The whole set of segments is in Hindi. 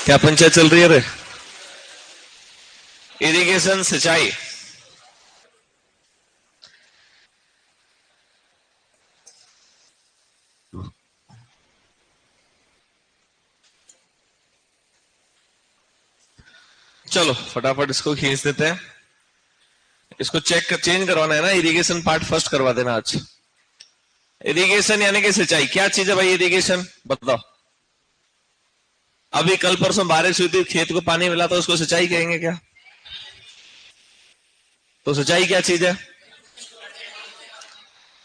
क्या पंचायत चल रही है रे? इरिगेशन, सिंचाई। चलो फटाफट इसको खींच देते हैं। इसको चेंज करवाना है ना, इरिगेशन पार्ट फर्स्ट करवा देना आज। इरिगेशन यानी कि सिंचाई क्या चीज है भाई? इरिगेशन बताओ। अभी कल परसों बारिश हुई थी, खेत को पानी मिला तो उसको सिंचाई कहेंगे क्या? तो सिंचाई क्या चीज है?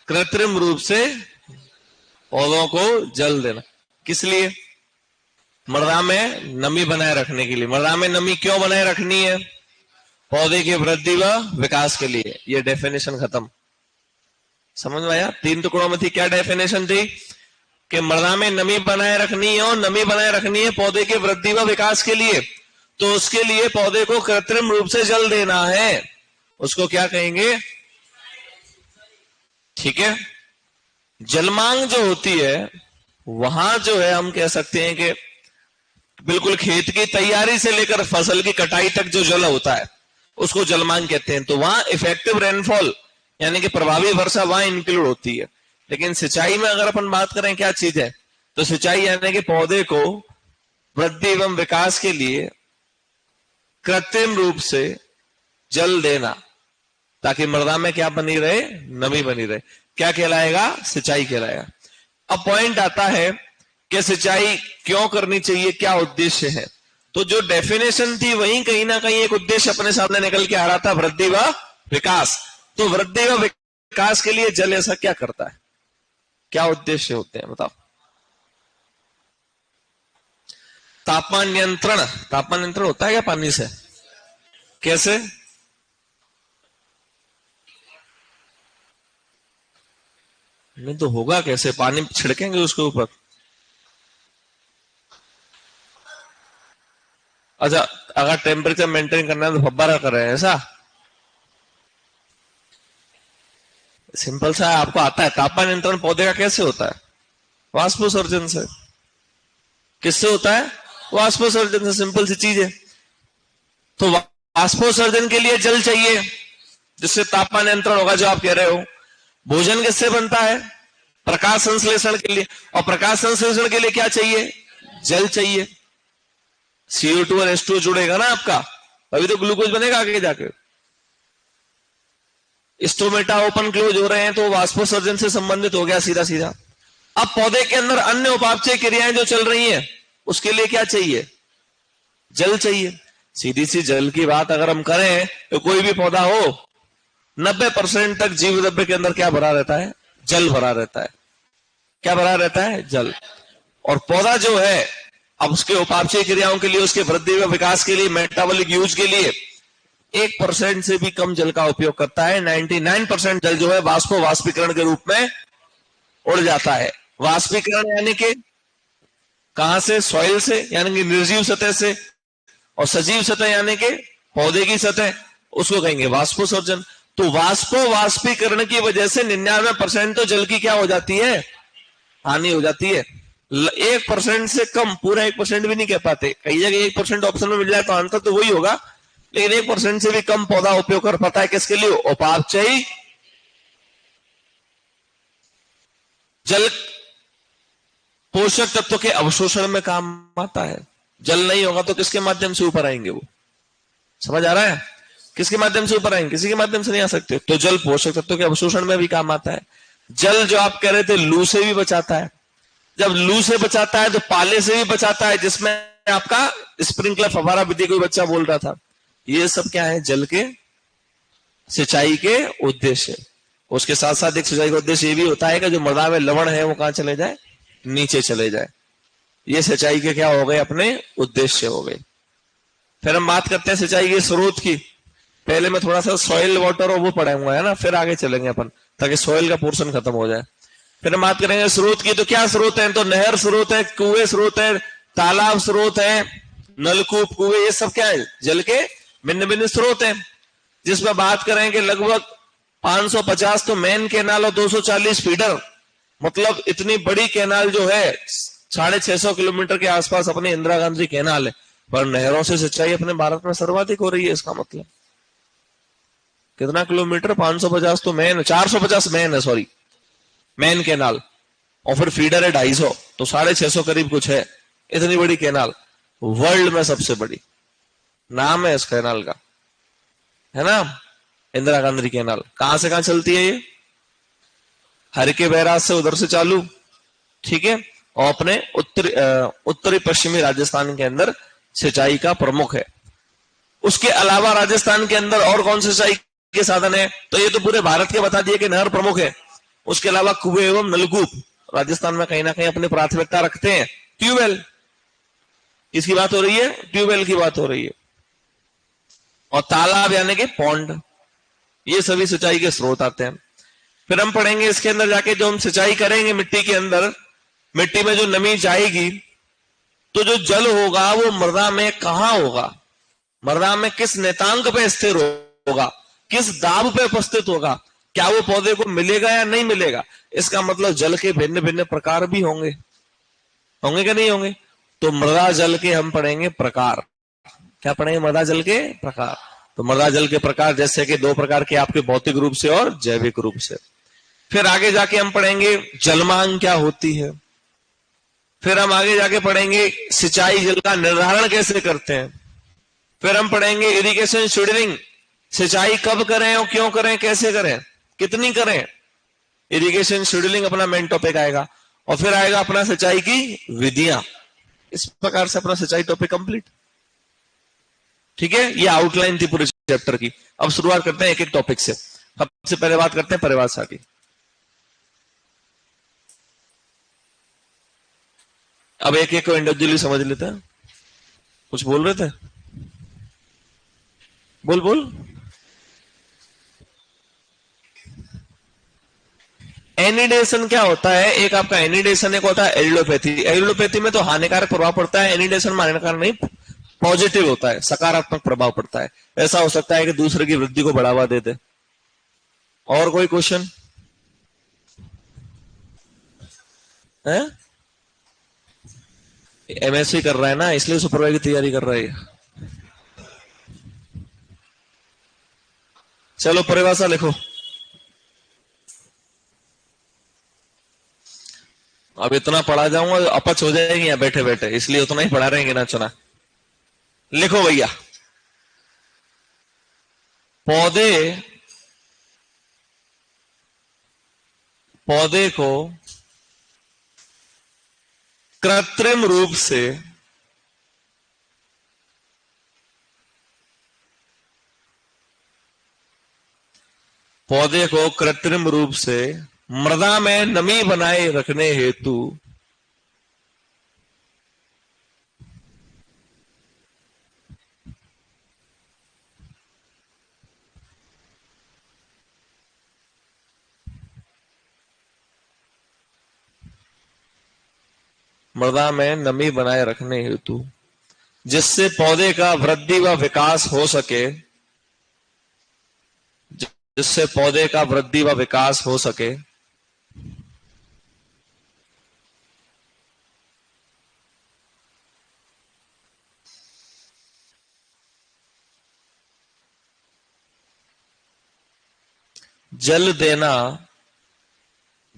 कृत्रिम रूप से पौधों को जल देना। किस लिए? मृदा में नमी बनाए रखने के लिए। मृदा में नमी क्यों बनाए रखनी है? पौधे की वृद्धि व विकास के लिए। ये डेफिनेशन खत्म। समझ में आया? 3 टुकड़ों में थी। क्या डेफिनेशन थी? कि मृदा में नमी बनाए रखनी है, और नमी बनाए रखनी है पौधे की वृद्धि व विकास के लिए। तो उसके लिए पौधे को कृत्रिम रूप से जल देना है। उसको क्या कहेंगे? ठीक है। जलमांग जो होती है वहां जो है हम कह सकते हैं कि बिल्कुल खेत की तैयारी से लेकर फसल की कटाई तक जो जल होता है उसको जलमांग कहते हैं। तो वहां इफेक्टिव रेनफॉल यानी कि प्रभावी वर्षा वहां इंक्लूड होती है। लेकिन सिंचाई में अगर अपन बात करें क्या चीज है, तो सिंचाई यानी कि पौधे को वृद्धि एवं विकास के लिए कृत्रिम रूप से जल देना, ताकि मृदा में क्या बनी रहे? नमी बनी रहे। क्या कहलाएगा? सिंचाई कहलाएगा। अब पॉइंट आता है कि सिंचाई क्यों करनी चाहिए, क्या उद्देश्य है। तो जो डेफिनेशन थी वहीं कहीं ना कहीं एक उद्देश्य अपने सामने निकल के आ रहा था, वृद्धि व विकास। तो वृद्धि व विकास के लिए जल ऐसा क्या करता है? क्या उद्देश्य होते हैं बताओ? तापमान नियंत्रण। तापमान नियंत्रण होता है क्या पानी से? कैसे? नहीं तो होगा कैसे? पानी छिड़केंगे उसके ऊपर। अच्छा, अगर टेम्परेचर मेंटेन करना है तो फब्बारा कर रहे हैं ऐसा? सिंपल सा है, आपको आता है। तापमान नियंत्रण पौधे का कैसे होता है? वाष्पोत्सर्जन से। किससे होता है? वाष्पोत्सर्जन से। सिंपल सी चीज है। तो वाष्पोत्सर्जन के लिए जल चाहिए, जिससे तापमान नियंत्रण होगा जो आप कह रहे हो। भोजन किससे बनता है? प्रकाश संश्लेषण के लिए। और प्रकाश संश्लेषण के लिए क्या चाहिए? जल चाहिए। CO2 और H2O जुड़ेगा ना आपका, तभी तो ग्लूकोज बनेगा आगे जाके। स्टोमेटा ओपन क्लोज हो रहे हैं तो वाष्पोत्सर्जन से संबंधित हो गया सीधा सीधा। अब पौधे के अंदर अन्य उपापचय क्रियाएं जो चल रही हैं उसके लिए क्या चाहिए? जल चाहिए। सीधी सी जल की बात अगर हम करें तो कोई भी पौधा हो 90% तक जीव द्रव्य के अंदर क्या भरा रहता है? जल भरा रहता है। क्या भरा रहता है? जल। और पौधा जो है अब उसके उपापचय क्रियाओं के लिए, उसके वृद्धि व विकास के लिए, मेटाबॉलिक यूज के लिए 1% से भी कम जल का उपयोग करता है। 99% जल जो है वाष्पीकरण के रूप में उड़ जाता है। वाष्पीकरण यानी कि कहां से? सॉइल से, यानी कि निर्जीव सतह से। और सजीव सतह यानी कि पौधे की सतह, उसको कहेंगे वाष्पोत्सर्जन। तो वाष्पीकरण की वजह से 99% तो जल की क्या हो जाती है? हानि हो जाती है। 1% से कम, पूरा 1% भी नहीं कह पाते। कई जगह 1% ऑप्शन में मिल जाए तो आंसर तो वही होगा, लेकिन 1% से भी कम पौधा उपयोग कर पाता है। किसके लिए? उपापचयी जल पोषक तत्व के अवशोषण में काम आता है। जल नहीं होगा तो किसके माध्यम से ऊपर आएंगे वो? समझ आ रहा है? किसके माध्यम से ऊपर आएंगे? किसी के माध्यम से नहीं आ सकते। तो जल पोषक तत्व के अवशोषण में भी काम आता है। जल जो आप कह रहे थे लू से भी बचाता है। जब लू से बचाता है तो पाले से भी बचाता है, जिसमें आपका स्प्रिंकलर फव्वारा विधि कोई बच्चा बोल रहा था। ये सब क्या है? जल के सिंचाई के उद्देश्य। उसके साथ साथ एक सिंचाई का उद्देश्य ये भी होता है कि जो मृदा में लवण है वो कहां चले जाए? नीचे चले जाए। ये सिंचाई के क्या हो गए? अपने उद्देश्य हो गए। फिर हम बात करते हैं सिंचाई के स्रोत की। पहले मैं थोड़ा सा सॉइल वाटर और वो पढ़ाऊंगा है ना, फिर आगे चलेंगे अपन, ताकि सॉइल का पोर्शन खत्म हो जाए। फिर हम बात करेंगे स्रोत की। तो क्या स्रोत है? तो नहर स्रोत है, कुएं स्रोत है, तालाब स्रोत है, नलकूप, कुएं, ये सब क्या है? जल के भिन्न भिन्न स्रोत है। जिसमें बात करें कि लगभग 550 तो मेन कैनाल और 240 फीडर, मतलब इतनी बड़ी कैनाल जो है 650 किलोमीटर के आसपास अपने इंदिरा गांधी कैनाल है। पर नहरों से सिंचाई अपने भारत में सर्वाधिक हो रही है। इसका मतलब कितना किलोमीटर? 550 तो मेन, 450 मेन है, सॉरी मेन कैनाल, और फिर फीडर है 250, तो 650 करीब कुछ है। इतनी बड़ी कैनाल, वर्ल्ड में सबसे बड़ी, नाम है इस कैनाल का, है ना, इंदिरा गांधी कैनाल। कहां से कहां चलती है ये? हरके बैराज से उधर से चालू, ठीक है, और अपने उत्तरी पश्चिमी राजस्थान के अंदर सिंचाई का प्रमुख है। उसके अलावा राजस्थान के अंदर और कौन से सिंचाई के साधन है? तो ये तो पूरे भारत के बता दिए कि नहर प्रमुख है। उसके अलावा कुएं एवं नलकूप, राजस्थान में कहीं ना कहीं अपनी प्राथमिकता रखते हैं। ट्यूबवेल, किसकी बात हो रही है? ट्यूबवेल की बात हो रही है। और तालाब यानी कि पॉन्ड, ये सभी सिंचाई के स्रोत आते हैं। फिर हम पढ़ेंगे इसके अंदर जाके, जो हम सिंचाई करेंगे मिट्टी के अंदर, मिट्टी में जो नमी जाएगी, तो जो जल होगा वो मृदा में कहां होगा, मृदा में किस नेतांक पे स्थिर होगा, किस दाब पे उपस्थित होगा, क्या वो पौधे को मिलेगा या नहीं मिलेगा। इसका मतलब जल के भिन्न भिन्न प्रकार भी होंगे, होंगे कि नहीं होंगे? तो मृदा जल के हम पढ़ेंगे प्रकार। क्या पढ़ेंगे? मृदा जल के प्रकार। तो मृदा जल के प्रकार जैसे कि 2 प्रकार के, आपके भौतिक रूप से और जैविक रूप से। फिर आगे जाके हम पढ़ेंगे जलमांग क्या होती है। फिर हम आगे जाके पढ़ेंगे सिंचाई जल का निर्धारण कैसे करते हैं। फिर हम पढ़ेंगे इरिगेशन शेड्यूलिंग, सिंचाई कब करें और क्यों करें, कैसे करें, कितनी करें। इरिगेशन शेड्यूलिंग अपना मेन टॉपिक आएगा। और फिर आएगा अपना सिंचाई की विधियां। इस प्रकार से अपना सिंचाई टॉपिक कंप्लीट। ठीक है, ये आउटलाइन थी पूरे चैप्टर की। अब शुरुआत करते हैं एक एक टॉपिक से। सबसे पहले बात करते हैं परिभाषा की। अब एक एक को इंडिविजुअली समझ लेते हैं। कुछ बोल रहे थे? बोल बोल। एनिडेशन क्या होता है? एक आपका एनिडेशन, एक होता है एल्डोपैथी। एल्डोपैथी में तो हानिकारक प्रभाव पड़ता है, एनिडेशन में हानिकारक नहीं, पॉजिटिव होता है, सकारात्मक प्रभाव पड़ता है। ऐसा हो सकता है कि दूसरे की वृद्धि को बढ़ावा दे दे। और कोई क्वेश्चन है? एमएससी कर रहा है ना, इसलिए सुपरवाइजर की तैयारी कर रहा है। चलो परिभाषा लिखो। अब इतना पढ़ा जाऊंगा अपच हो जाएगी यहाँ बैठे बैठे, इसलिए उतना ही पढ़ा रहेंगे ना चुना। लिखो भैया, पौधे को कृत्रिम रूप से मृदा में नमी बनाए रखने हेतु जिससे पौधे का वृद्धि व विकास हो सके,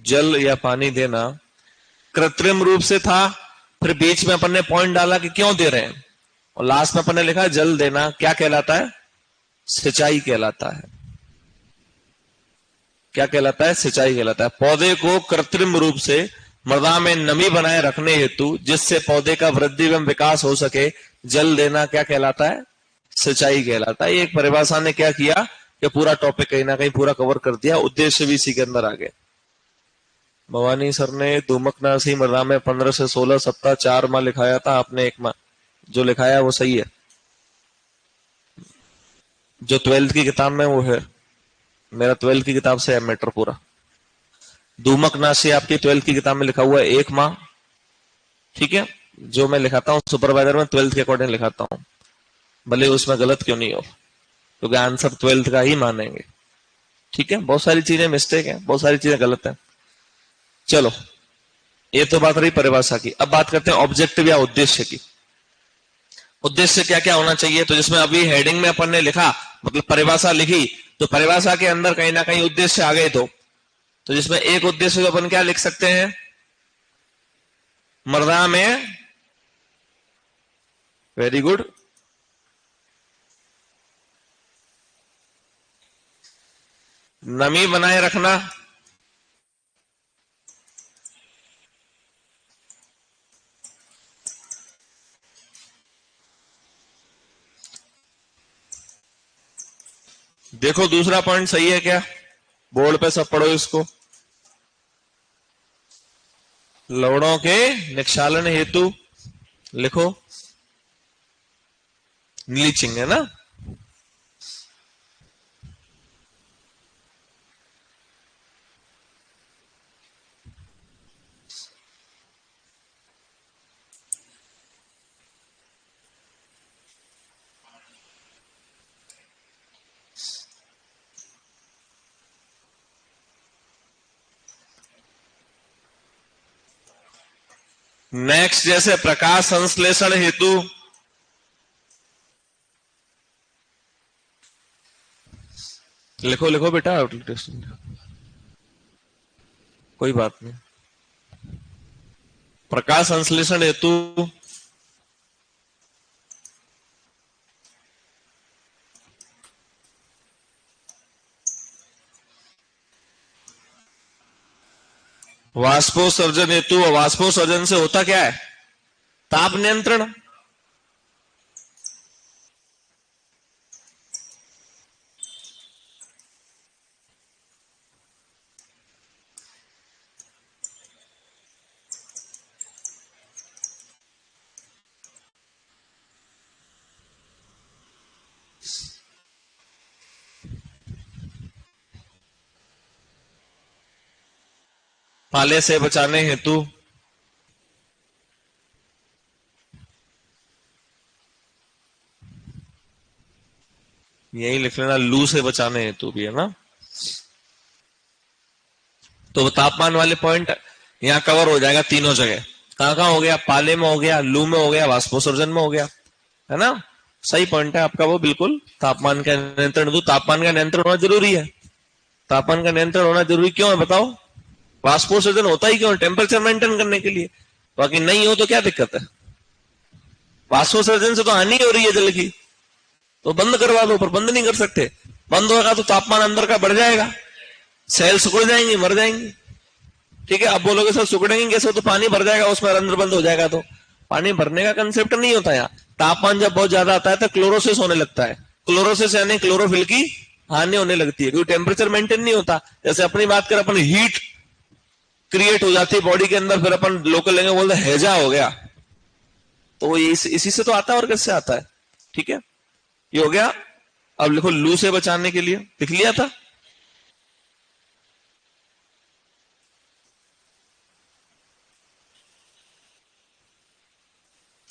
जल या पानी देना कृत्रिम रूप से था। फिर बीच में अपन ने पॉइंट डाला कि क्यों दे रहे हैं, और लास्ट में अपन ने लिखा जल देना क्या कहलाता है? सिंचाई कहलाता है। क्या कहलाता है? सिंचाई कहलाता है। पौधे को कृत्रिम रूप से मृदा में नमी बनाए रखने हेतु, जिससे पौधे का वृद्धि एवं विकास हो सके, जल देना क्या कहलाता है? सिंचाई कहलाता है। एक परिभाषा ने क्या किया कि पूरा टॉपिक कहीं ना कहीं पूरा कवर कर दिया, उद्देश्य भी इसी के अंदर आ गए। भवानी सर ने दुमकनासी मृदा में 15 से 16 सप्ताह 4 माह लिखाया था, आपने 1 माह जो लिखाया वो सही है, जो 12th की किताब में वो है। मेरा 12th की किताब से है मैटर पूरा। दुमकनासी आपकी 12th की किताब में लिखा हुआ है 1 माह, ठीक है। जो मैं लिखाता हूँ सुपरवाइजर में 12th के अकॉर्डिंग लिखाता हूँ, भले उसमें गलत क्यों नहीं हो, क्योंकि आंसर 12th का ही मानेंगे, ठीक है। बहुत सारी चीजें मिस्टेक है, बहुत सारी चीजें गलत है। चलो ये तो बात रही परिभाषा की। अब बात करते हैं ऑब्जेक्टिव या उद्देश्य की। उद्देश्य क्या क्या होना चाहिए, तो जिसमें अभी हेडिंग में अपन ने लिखा, मतलब परिभाषा लिखी, तो परिभाषा के अंदर कहीं ना कहीं उद्देश्य आ गए। तो जिसमें एक उद्देश्य तो अपन क्या लिख सकते हैं, मृदा में, वेरी गुड, नमी बनाए रखना। देखो दूसरा पॉइंट सही है क्या, बोर्ड पे सब पढ़ो इसको। लवणों के निक्षालन हेतु लिखो, लीचिंग है ना। नेक्स्ट जैसे प्रकाश संश्लेषण हेतु, लिखो लिखो बेटा, कोई बात नहीं। प्रकाश संश्लेषण हेतु वाष्पोत्सर्जन हेतु, वाष्पोत्सर्जन से होता क्या है, ताप नियंत्रण। पाले से बचाने हेतु, यही लिख लेना, लू से बचाने हेतु भी है ना। तो तापमान वाले पॉइंट यहां कवर हो जाएगा तीनों जगह। कहां कहां हो गया, पाले में हो गया, लू में हो गया, वाष्पोत्सर्जन में हो गया, है ना। सही पॉइंट है आपका वो, बिल्कुल। तापमान का नियंत्रण, तो तापमान का नियंत्रण होना जरूरी है। तापमान का नियंत्रण होना जरूरी क्यों है बताओ, वाष्पोत्सर्जन होता ही क्यों, टेम्परेचर मेंटेन करने के लिए। बाकी नहीं हो तो क्या दिक्कत है, वाष्पोत्सर्जन से तो हानि हो रही है जल की, तो बंद करवा दो, पर बंद नहीं कर सकते। बंद होगा तो तापमान अंदर का बढ़ जाएगा, सेल सिकुड़ जाएंगे, मर जाएंगे। ठीक है, अब बोलोगे सर सिकुड़ेंगे कैसे, तो पानी भर जाएगा उसमें, अंदर बंद हो जाएगा। तो पानी भरने का कंसेप्ट नहीं होता यहाँ। तापमान जब बहुत ज्यादा आता है तो क्लोरोसिस होने लगता है, क्लोरोसिस यानी क्लोरोफिल की हानि होने लगती है, क्योंकि टेम्परेचर मेंटेन नहीं होता। जैसे अपनी बात करें, अपन हीट क्रिएट हो जाती है बॉडी के अंदर, फिर अपन लोकल लेंगे बोलते हैजा हो गया, तो इसी से तो आता है, और कैसे आता है। ठीक है, ये हो गया। अब लिखो, लू से बचाने के लिए लिख लिया था।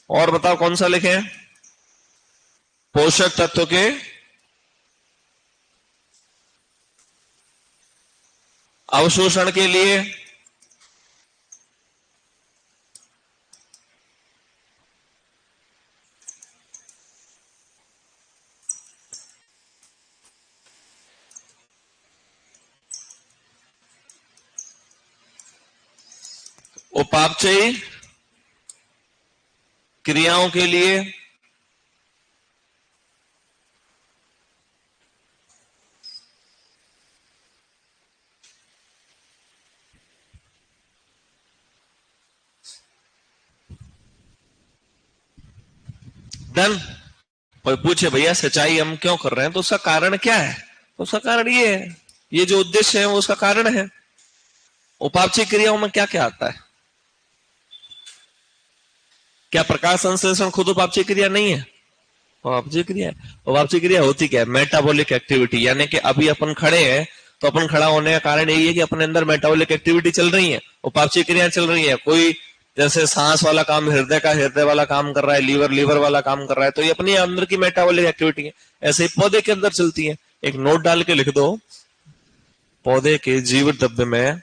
और बताओ कौन सा लिखे, पोषक तत्व के अवशोषण के लिए उपापचयी क्रियाओं के लिए धन। कोई पूछे भैया सिंचाई हम क्यों कर रहे हैं, तो उसका कारण क्या है, तो उसका कारण ये है, ये जो उद्देश्य है वो उसका कारण है। उपापचयी क्रियाओं में क्या क्या आता है, क्या प्रकाश संश्लेषण खुद उपापचयी क्रिया नहीं है, उपापचयी क्रिया है। उपापचयी क्रिया होती क्या है, मेटाबॉलिक एक्टिविटी, यानी कि अभी अपन खड़े हैं तो अपन खड़ा होने का कारण यही है कि अपने अंदर मेटाबॉलिक एक्टिविटी चल रही है, उपापचयी क्रिया चल रही है। कोई जैसे सांस वाला काम हृदय का, हृदय वाला काम कर रहा है, लीवर लीवर वाला काम कर रहा है, तो ये अपनी अंदर की मेटाबॉलिक एक्टिविटी है। ऐसे ही पौधे के अंदर चलती है। एक नोट डाल के लिख दो, पौधे के जीवित द्रव्य में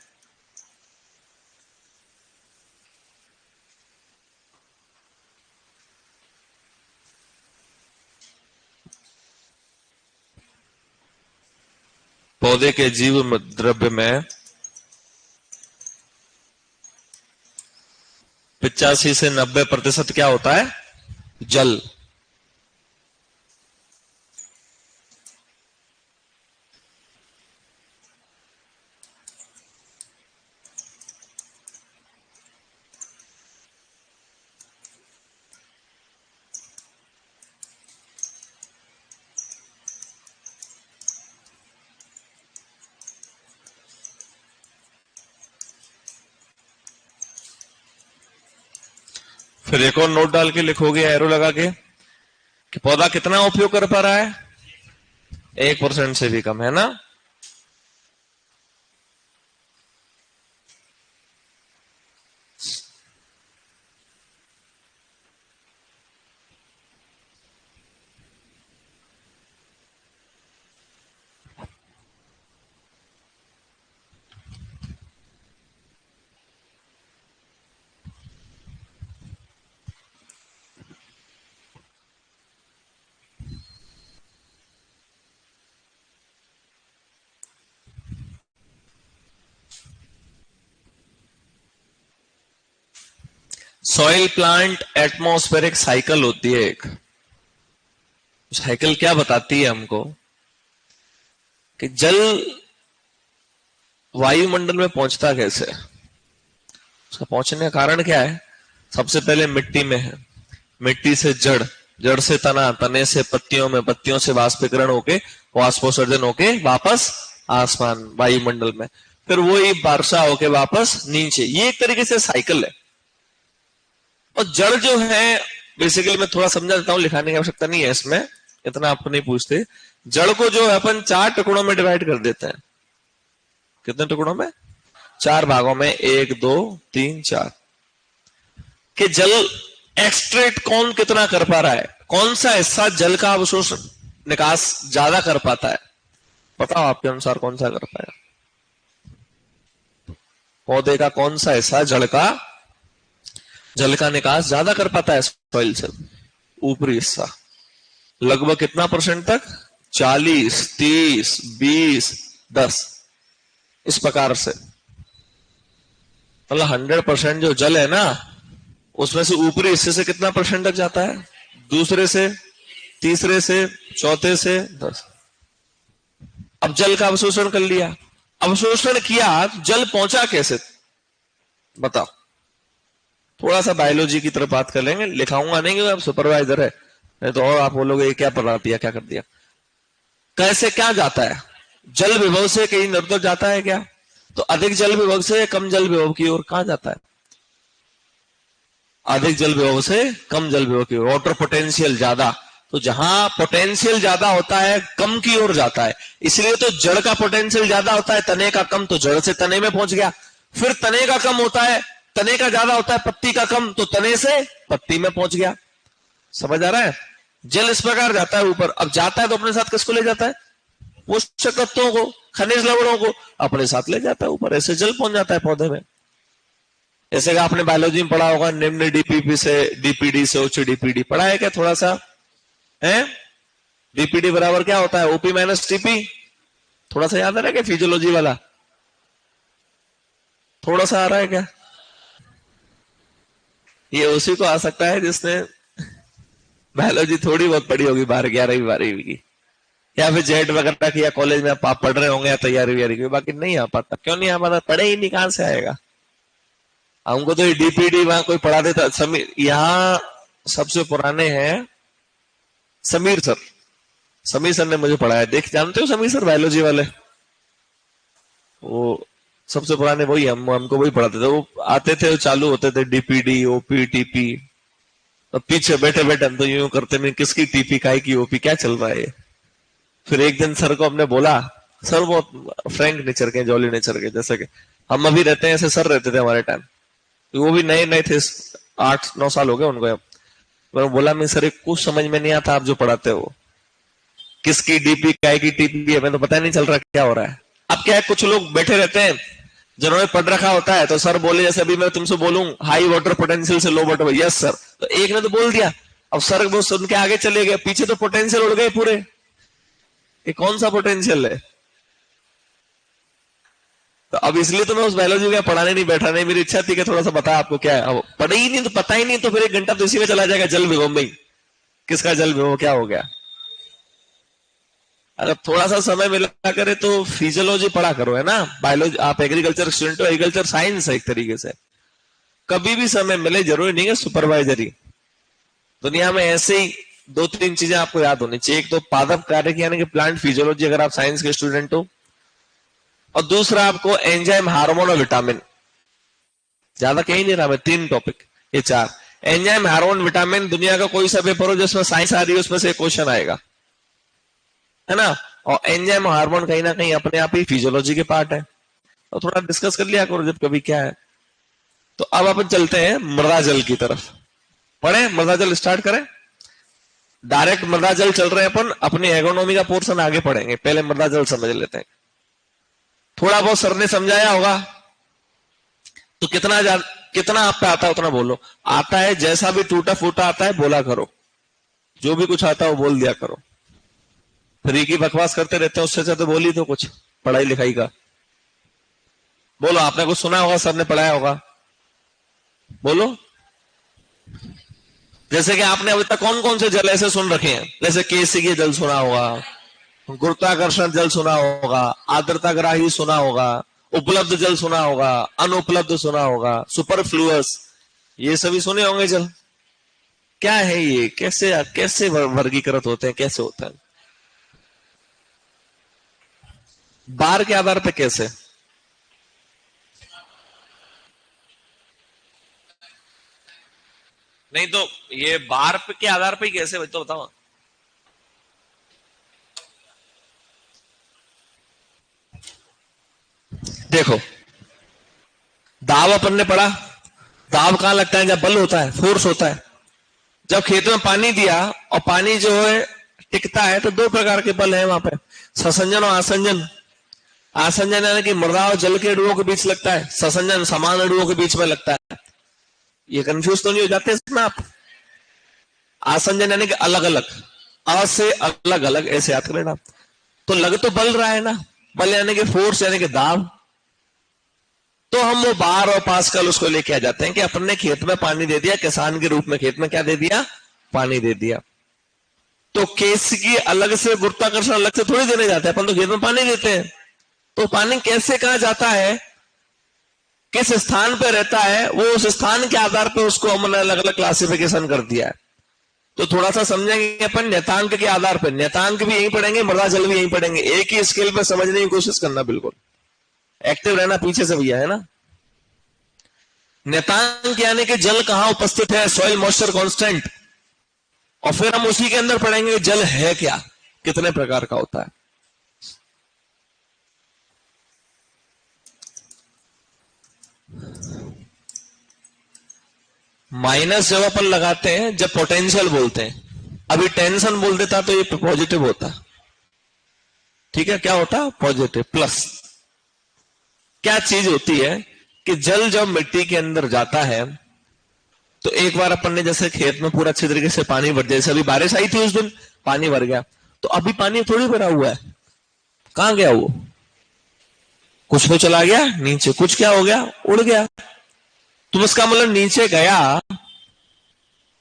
पौधे के जीव द्रव्य में 85 से 90% क्या होता है? जल। फिर एक और नोट डाल के लिखोगे एरो लगा के कि पौधा कितना उपयोग कर पा रहा है? 1% से भी कम, है ना? सॉइल प्लांट एटमॉस्फेरिक साइकिल होती है एक। साइकिल क्या बताती है हमको कि जल वायुमंडल में पहुंचता कैसे है? उसका पहुंचने का कारण क्या है? सबसे पहले मिट्टी में है, मिट्टी से जड़, जड़ से तना, तने से पत्तियों में, पत्तियों से वाष्पीकरण होके, वाष्पोत्सर्जन होके वापस आसमान वायुमंडल में, फिर वही वर्षा होके वापस नीचे। ये एक तरीके से साइकिल है। और जड़ जो है, बेसिकली मैं थोड़ा समझा देता हूं, लिखाने की आवश्यकता नहीं है इसमें, इतना आपको नहीं पूछते। जड़ को जो है अपन 4 टुकड़ों में डिवाइड कर देते हैं। कितने टुकड़ों में? 4 भागों में, 1 2 3 4। कि जल एक्सट्रैक्ट कौन कितना कर पा रहा है, कौन सा हिस्सा जल का अवशोषण निकास ज्यादा कर पाता है? बताओ आपके अनुसार कौन सा कर पाएगा? पौधे का कौन सा हिस्सा जल का निकास ज्यादा कर पाता है सॉइल से? ऊपरी हिस्सा। लगभग कितना परसेंट तक? 40, 30, 20, 10, इस प्रकार से। मतलब 100% जो जल है ना, उसमें से ऊपरी हिस्से से कितना परसेंट तक जाता है? दूसरे से, तीसरे से, चौथे से, 10। अब जल का अवशोषण कर लिया। अवशोषण किया, जल पहुंचा कैसे? बताओ। थोड़ा सा बायोलॉजी की तरफ बात कर लेंगे, लिखाऊंगा नहीं क्योंकि आप सुपरवाइजर है, नहीं तो और आप बोलोगे ये क्या पढ़ा दिया, क्या कर दिया। कैसे, क्या जाता है? जल विभव से कहीं इधर जाता है क्या? तो अधिक जल विभव से कम जल विभव की ओर कहां जाता है? अधिक जल विभव से कम जल विभव की ओर। वाटर पोटेंशियल ज्यादा, तो जहां पोटेंशियल ज्यादा होता है कम की ओर जाता है। इसलिए तो जड़ का पोटेंशियल ज्यादा होता है, तने का कम, तो जड़ से तने में पहुंच गया। फिर तने का कम होता है, तने का ज्यादा होता है, पत्ती का कम, तो तने से पत्ती में पहुंच गया। समझ आ रहा है? जल इस प्रकार जाता है ऊपर। अब जाता है तो अपने साथ किसको ले जाता है? पोषक तत्वों को, खनिज लवणों को अपने साथ ले जाता है ऊपर। ऐसे जल पहुंच जाता है पौधे में। जैसे कि आपने बायोलॉजी में पढ़ा होगा, निम्न डीपीपी से, डीपीडी से उच्च डीपीडी पढ़ा है क्या? थोड़ा सा है। डीपीडी बराबर क्या होता है? OP minus TP. थोड़ा सा याद आ रहा है क्या फिजियोलॉजी वाला? थोड़ा सा आ रहा है क्या? ये उसी को आ सकता है जिसने बायोलॉजी थोड़ी बहुत पढ़ी होगी 12वीं 12वीं की, या फिर जेड वगैरह की, या कॉलेज में आप पढ़ रहे होंगे, या तैयारी व्यारी की। बाकी नहीं आ पाता। क्यों नहीं आ पाता? पढ़े ही नहीं, कहां से आएगा? हमको तो डीपीडी वहां कोई पढ़ा देता। समीर, यहाँ सबसे पुराने हैं समीर सर। समीर सर ने मुझे पढ़ाया। देख, जानते हो समीर सर, बायोलॉजी वाले? वो सबसे पुराने वही, हमको वही पढ़ाते थे। वो आते थे, चालू होते थे डीपीडी, ओपी, टीपी। तो पीछे बैठे बैठे हम तो यूं करते नहीं, किसकी टीपी, काय की ओपी, क्या चल रहा है? फिर एक दिन सर को हमने बोला, सर बहुत फ्रैंक नेचर के, जॉली नेचर के, जैसे कि हम अभी रहते हैं ऐसे सर रहते थे हमारे टाइम। वो भी नए नए थे, 8-9 साल हो गए उनको। अब मैंने बोला, मैं सर कुछ समझ में नहीं आता आप जो पढ़ाते हो, किसकी डीपी, काय की टीपी है, मैं तो पता नहीं चल रहा क्या हो रहा है। अब क्या है, कुछ लोग बैठे रहते हैं जिन्होंने पढ़ रखा होता है, तो सर बोले, जैसे अभी मैं तुमसे बोलूं हाई वाटर पोटेंशियल से लो वाटर, यस सर, तो एक ने तो बोल दिया। अब सर वो सुन के आगे चले गए, पीछे तो पोटेंशियल उड़ गए पूरे। ये कौन सा पोटेंशियल है? तो अब इसलिए तो मैं उस बायोलॉजी का पढ़ाने नहीं बैठा, नहीं मेरी इच्छा थी कि थोड़ा सा बता आपको क्या है। अब पढ़े ही नहीं तो पता ही नहीं तो फिर 1 घंटा तो इसी में चला जाएगा, जल भिगो में। किसका जल भिगो, क्या हो गया। अगर थोड़ा सा समय मिला करे तो फिजियोलॉजी पढ़ा करो, है ना। बायोलॉजी, आप एग्रीकल्चर स्टूडेंट हो, एग्रीकल्चर साइंस है एक तरीके से। कभी भी समय मिले, जरूरी नहीं है सुपरवाइजरी। दुनिया में ऐसे ही 2-3 चीजें आपको याद होनी चाहिए। एक तो पादप कार्य यानी कि प्लांट फिजियोलॉजी अगर आप साइंस के स्टूडेंट हो, और दूसरा आपको एंजाइम, हार्मोन और विटामिन। ज्यादा कहीं नहीं रहा मैं, 3 टॉपिक, ये 4। Enzyme, hormone, vitamin. दुनिया का कोई सा पेपर हो जिसमें साइंस आ रही है उसमें से क्वेश्चन आएगा, है ना। और एंजाइम और हार्मोन कहीं ना कहीं अपने आप ही फिजियोलॉजी के पार्ट है, और थोड़ा डिस्कस कर लिया करो जब कभी क्या है। तो अब अपन चलते हैं मृदा जल की तरफ। पढ़े मृदा जल, स्टार्ट करें। डायरेक्ट मृदा जल चल रहे हैं अपन, अपनी एग्रोनॉमी का पोर्शन आगे पढ़ेंगे, पहले मृदा जल समझ लेते हैं। थोड़ा बहुत सर ने समझाया होगा, तो कितना आप पे आता है उतना बोलो। आता है जैसा भी टूटा फूटा आता है बोला करो, जो भी कुछ आता है वो बोल दिया करो। फ्री की बकवास करते रहते हैं, उससे अच्छा तो बोल ही दो कुछ पढ़ाई लिखाई का। बोलो, आपने कुछ सुना होगा, सर ने पढ़ाया होगा, बोलो। जैसे कि आपने अभी तक कौन कौन से जल ऐसे सुन रखे हैं, जैसे केसिकीय जल सुना होगा, गुरुत्वाकर्षण जल सुना होगा, आर्द्रताग्राही सुना होगा, उपलब्ध जल सुना होगा, अनुपलब्ध सुना होगा, सुपरफ्लुअस, ये सभी सुने होंगे जल। क्या है ये, कैसे कैसे वर्गीकृत होते हैं, कैसे होता है, बार के आधार पे कैसे। नहीं तो ये बार के आधार पे कैसे, भाई तो बताओ। देखो, दाब अपन ने पढ़ा, दाब कहां लगता है, जब बल होता है, फोर्स होता है। जब खेत में पानी दिया और पानी जो है टिकता है, तो 2 प्रकार के बल है वहां पे, ससंजन और आसंजन। आसंजन यानी कि मृदा और जल के अणुओं के बीच लगता है, ससंजन समान अणुओं के बीच में लगता है। ये कंफ्यूज तो नहीं हो जाते इसमें आप। आसंजन यानी कि अलग अलग, अ से अलग अलग, ऐसे याद कर लेना। तो लग तो बल रहा है ना, बल यानी कि फोर्स यानी कि दाब। तो हम वो बार और पास्कल उसको लेके आ जाते हैं कि अपन ने खेत में पानी दे दिया, किसान के रूप में खेत में क्या दे दिया, पानी दे दिया। तो केस की अलग से, गुरुत्वाकर्षण अलग से थोड़ी देने जाते हैं, अपन तो खेत में पानी देते हैं। तो पानी कैसे कहां जाता है, किस स्थान पे रहता है, वो उस स्थान के आधार पर उसको हमने अलग अलग क्लासिफिकेशन कर दिया है। तो थोड़ा सा समझेंगे अपन न्यतांक के आधार पर, न्यतांक भी यही पढ़ेंगे, मृदा जल भी यही पढ़ेंगे। एक ही स्केल पर समझने की कोशिश करना, बिल्कुल एक्टिव रहना पीछे से भैया, है ना। न्यतांक यानी कि जल कहां उपस्थित है, सॉइल मॉइस्चर कांस्टेंट। और फिर हम उसी के अंदर पढ़ेंगे जल है क्या, कितने प्रकार का होता है। माइनस जब अपन लगाते हैं, जब पोटेंशियल बोलते हैं, अभी टेंशन बोल देता तो ये पॉजिटिव होता, ठीक है। क्या होता, पॉजिटिव प्लस। क्या चीज होती है कि जल जब मिट्टी के अंदर जाता है, तो एक बार अपन ने जैसे खेत में पूरा अच्छी तरीके से पानी भर, जैसे अभी बारिश आई थी उस दिन, पानी भर गया, तो अभी पानी थोड़ी भरा हुआ है, कहां गया वो, कुछ तो चला गया नीचे, कुछ क्या हो गया, उड़ गया। तो उसका मतलब नीचे गया।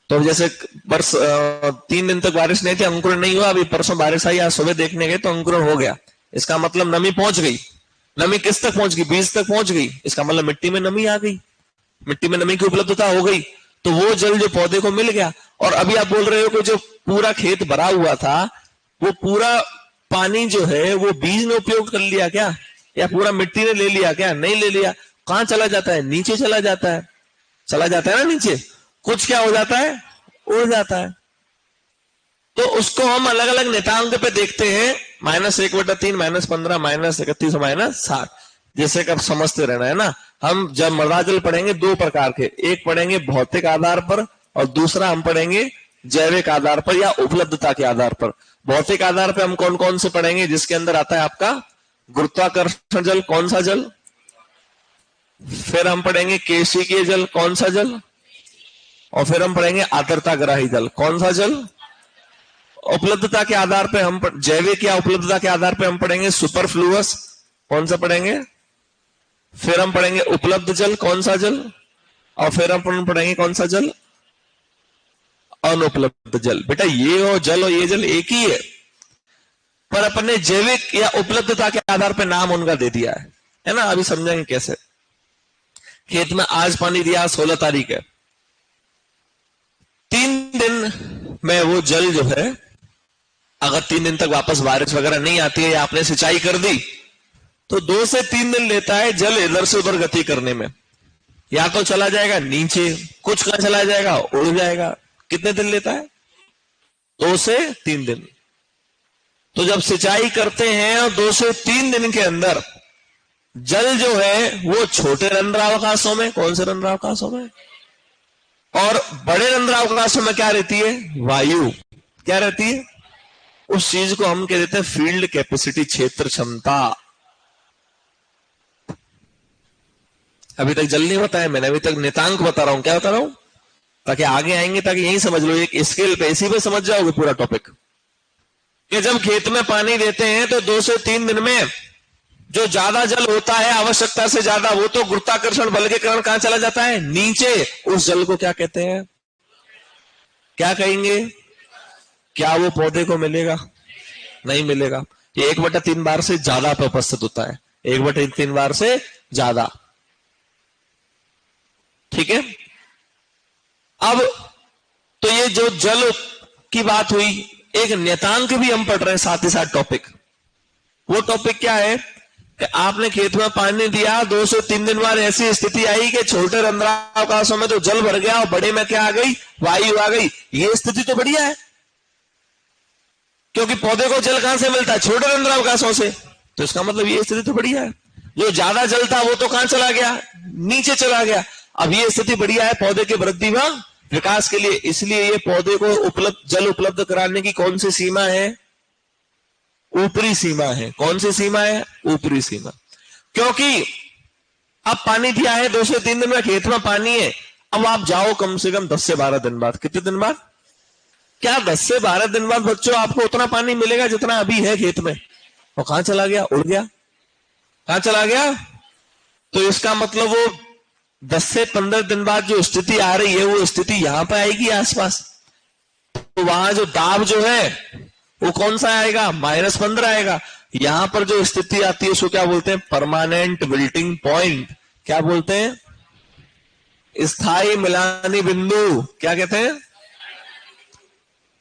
तो जैसे 3 दिन तक बारिश नहीं थी, अंकुरण नहीं हुआ, अभी परसों बारिश आई, आज सुबह देखने गए तो अंकुरण हो गया। इसका मतलब नमी पहुंच गई। नमी किस तक पहुंच गई, बीज तक पहुंच गई। इसका मतलब मिट्टी में नमी आ गई, मिट्टी में नमी की उपलब्धता हो गई। तो वो जल जो पौधे को मिल गया। और अभी आप बोल रहे हो कि जो पूरा खेत भरा हुआ था, वो पूरा पानी जो है वो बीज ने उपयोग कर लिया क्या, या पूरा मिट्टी ने ले लिया क्या, नहीं ले लिया। कहां चला जाता है, नीचे चला जाता है, चला जाता है ना नीचे। कुछ क्या हो जाता है, उड़ जाता है। तो उसको हम अलग अलग नेतांक पे देखते हैं, -1/3, -15, -31, -60। जैसे कि अब समझते रहना, है ना। हम जब मृदा जल पढ़ेंगे 2 प्रकार के, एक पढ़ेंगे भौतिक आधार पर और दूसरा हम पढ़ेंगे जैविक आधार पर या उपलब्धता के आधार पर। भौतिक आधार पर हम कौन कौन से पढ़ेंगे, जिसके अंदर आता है आपका गुरुत्वाकर्षण जल, कौन सा जल। फिर हम पढ़ेंगे केशिकीय जल, कौन सा जल। और फिर हम पढ़ेंगे आर्द्रताग्राही जल, कौन सा जल। उपलब्धता के आधार पे हम जैविक या उपलब्धता के आधार पे हम पढ़ेंगे सुपरफ्लुअस, कौन सा पढ़ेंगे, फिर हम पढ़ेंगे उपलब्ध जल, कौन सा जल, और फिर हम पढ़ेंगे कौन सा जल, अनुपलब्ध जल। बेटा ये और जल और ये जल एक ही है, पर अपने जैविक या उपलब्धता के आधार पर नाम उनका दे दिया है ना। अभी समझेंगे कैसे। खेत में आज पानी दिया, 16 तारीख है, 3 दिन में वो जल जो है, अगर 3 दिन तक वापस बारिश वगैरह नहीं आती है या आपने सिंचाई कर दी, तो 2 से 3 दिन लेता है जल इधर से उधर गति करने में। या तो चला जाएगा नीचे, कुछ कहां चला जाएगा, उड़ जाएगा। कितने दिन लेता है? 2 से 3 दिन। तो जब सिंचाई करते हैं और 2 से 3 दिन के अंदर जल जो है वो छोटे रंध्रावकाशों में, कौन से रंध्रावकाशों में, और बड़े रंध्रावकाशों में क्या रहती है, वायु क्या रहती है, उस चीज को हम कह देते हैं फील्ड कैपेसिटी, क्षेत्र क्षमता। अभी तक जल नहीं बताया मैंने, अभी तक नितांक बता रहा हूं। क्या बता रहा हूं? ताकि आगे आएंगे, ताकि यही समझ लो, एक स्केल पे, इसी पे समझ जाओगे पूरा टॉपिक। कि जब खेत में पानी देते हैं तो 2 से 3 दिन में जो ज्यादा जल होता है आवश्यकता से ज्यादा, वो तो गुरुत्वाकर्षण बल के कारण कहां चला जाता है, नीचे। उस जल को क्या कहते हैं, क्या कहेंगे? क्या वो पौधे को मिलेगा? नहीं मिलेगा। ये 1/3 बार से ज्यादा पे उपस्थित होता है, 1/3 बार से ज्यादा। ठीक है। अब तो ये जो जल की बात हुई, एक नियतांक भी हम पढ़ रहे हैं साथ ही साथ टॉपिक। वो टॉपिक क्या है कि आपने खेत में पानी दिया, 2 से 3 दिन बाद ऐसी स्थिति आई कि छोटे रंध्रावकाशों में तो जल भर गया और बड़े में क्या आ गई, वायु आ गई। ये स्थिति तो बढ़िया है, क्योंकि पौधे को जल कहां से मिलता है, छोटे रंध्रावकाशों से। तो इसका मतलब ये स्थिति तो बढ़िया है। जो ज्यादा जल था वो तो कहां चला गया, नीचे चला गया। अब ये स्थिति बढ़िया है पौधे के वृद्धि व विकास के लिए। इसलिए ये पौधे को जल उपलब्ध कराने की कौन सी सीमा है, ऊपरी सीमा है। कौन सी सीमा है, ऊपरी सीमा। क्योंकि अब पानी दिया है, 2 से 3 दिन में खेत में पानी है। अब आप जाओ कम से कम 10 से 12 दिन बाद, कितने दिन बाद, क्या 10 से 12 दिन बाद बच्चों आपको उतना पानी मिलेगा जितना अभी है खेत में? और कहां चला गया, उड़ गया, कहां चला गया। तो इसका मतलब वो 10 से 15 दिन बाद जो स्थिति आ रही है, वो स्थिति यहां पर आएगी आसपास। तो वहां जो दाब जो है वो कौन सा आएगा, -15 आएगा। यहां पर जो स्थिति आती है उसको क्या बोलते हैं, परमानेंट विल्टिंग पॉइंट। क्या बोलते हैं, स्थायी मिलानी बिंदु। क्या कहते हैं?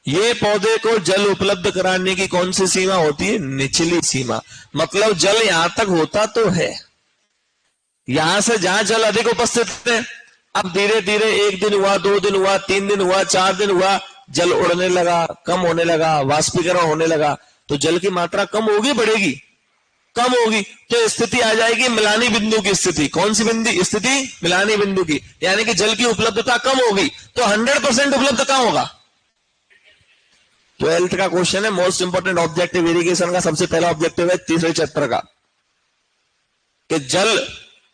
ये पौधे को जल उपलब्ध कराने की कौन सी सीमा होती है, निचली सीमा। मतलब जल यहां तक होता तो है, यहां से जहां जल अधिक उपस्थित है, अब धीरे धीरे 1 दिन हुआ, 2 दिन हुआ, 3 दिन हुआ, 4 दिन हुआ, जल उड़ने लगा, कम होने लगा, वाष्पीकरण होने लगा। तो जल की मात्रा कम होगी, बढ़ेगी, कम होगी। तो स्थिति आ जाएगी मिलानी बिंदु की स्थिति। कौन सी बिंदु स्थिति, मिलानी बिंदु की। यानी कि जल की उपलब्धता कम होगी। तो 100% उपलब्ध कहां होगा। 12th का क्वेश्चन है, मोस्ट इंपोर्टेंट ऑब्जेक्टिव इरिगेशन का सबसे पहला ऑब्जेक्टिव है 3रे चैप्टर का, कि जल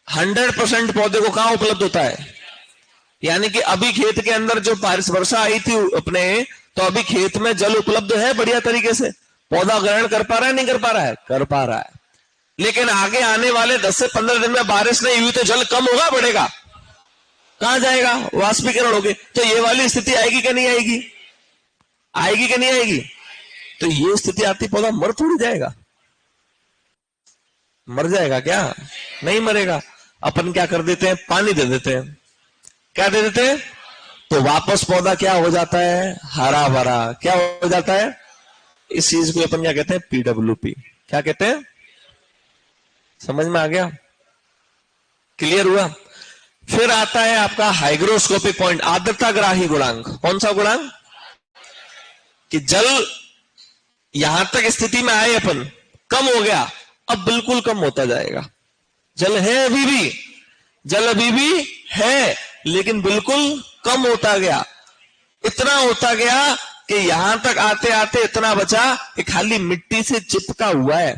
100% पौधे को कहां उपलब्ध होता है। यानी कि अभी खेत के अंदर जो बारिश वर्षा आई थी अपने, तो अभी खेत में जल उपलब्ध है बढ़िया तरीके से, पौधा ग्रहण कर पा रहा है, नहीं कर पा रहा है, कर पा रहा है। लेकिन आगे आने वाले 10 से 15 दिन में बारिश नहीं हुई तो जल कम होगा, बढ़ेगा, कहां जाएगा, वाष्पीकरण होगी। तो ये वाली स्थिति आएगी कि नहीं आएगी, आएगी कि नहीं आएगी। तो ये स्थिति आती, पौधा मर थोड़ी जाएगा, मर जाएगा क्या, नहीं मरेगा। अपन क्या कर देते हैं, पानी दे देते हैं, क्या दे देते हैं, तो वापस पौधा क्या हो जाता है, हरा भरा। क्या हो जाता है, इस चीज को अपन क्या कहते हैं, PWP। क्या कहते हैं, समझ में आ गया, क्लियर हुआ। फिर आता है आपका हाइग्रोस्कोपिक पॉइंट, आर्द्रताग्राही गुणांक। कौन सा गुणांक, कि जल यहां तक स्थिति में आए अपन, कम हो गया, अब बिल्कुल कम होता जाएगा। जल है अभी भी, जल अभी भी है, लेकिन बिल्कुल कम होता गया। इतना होता गया कि यहां तक आते आते इतना बचा कि खाली मिट्टी से चिपका हुआ है।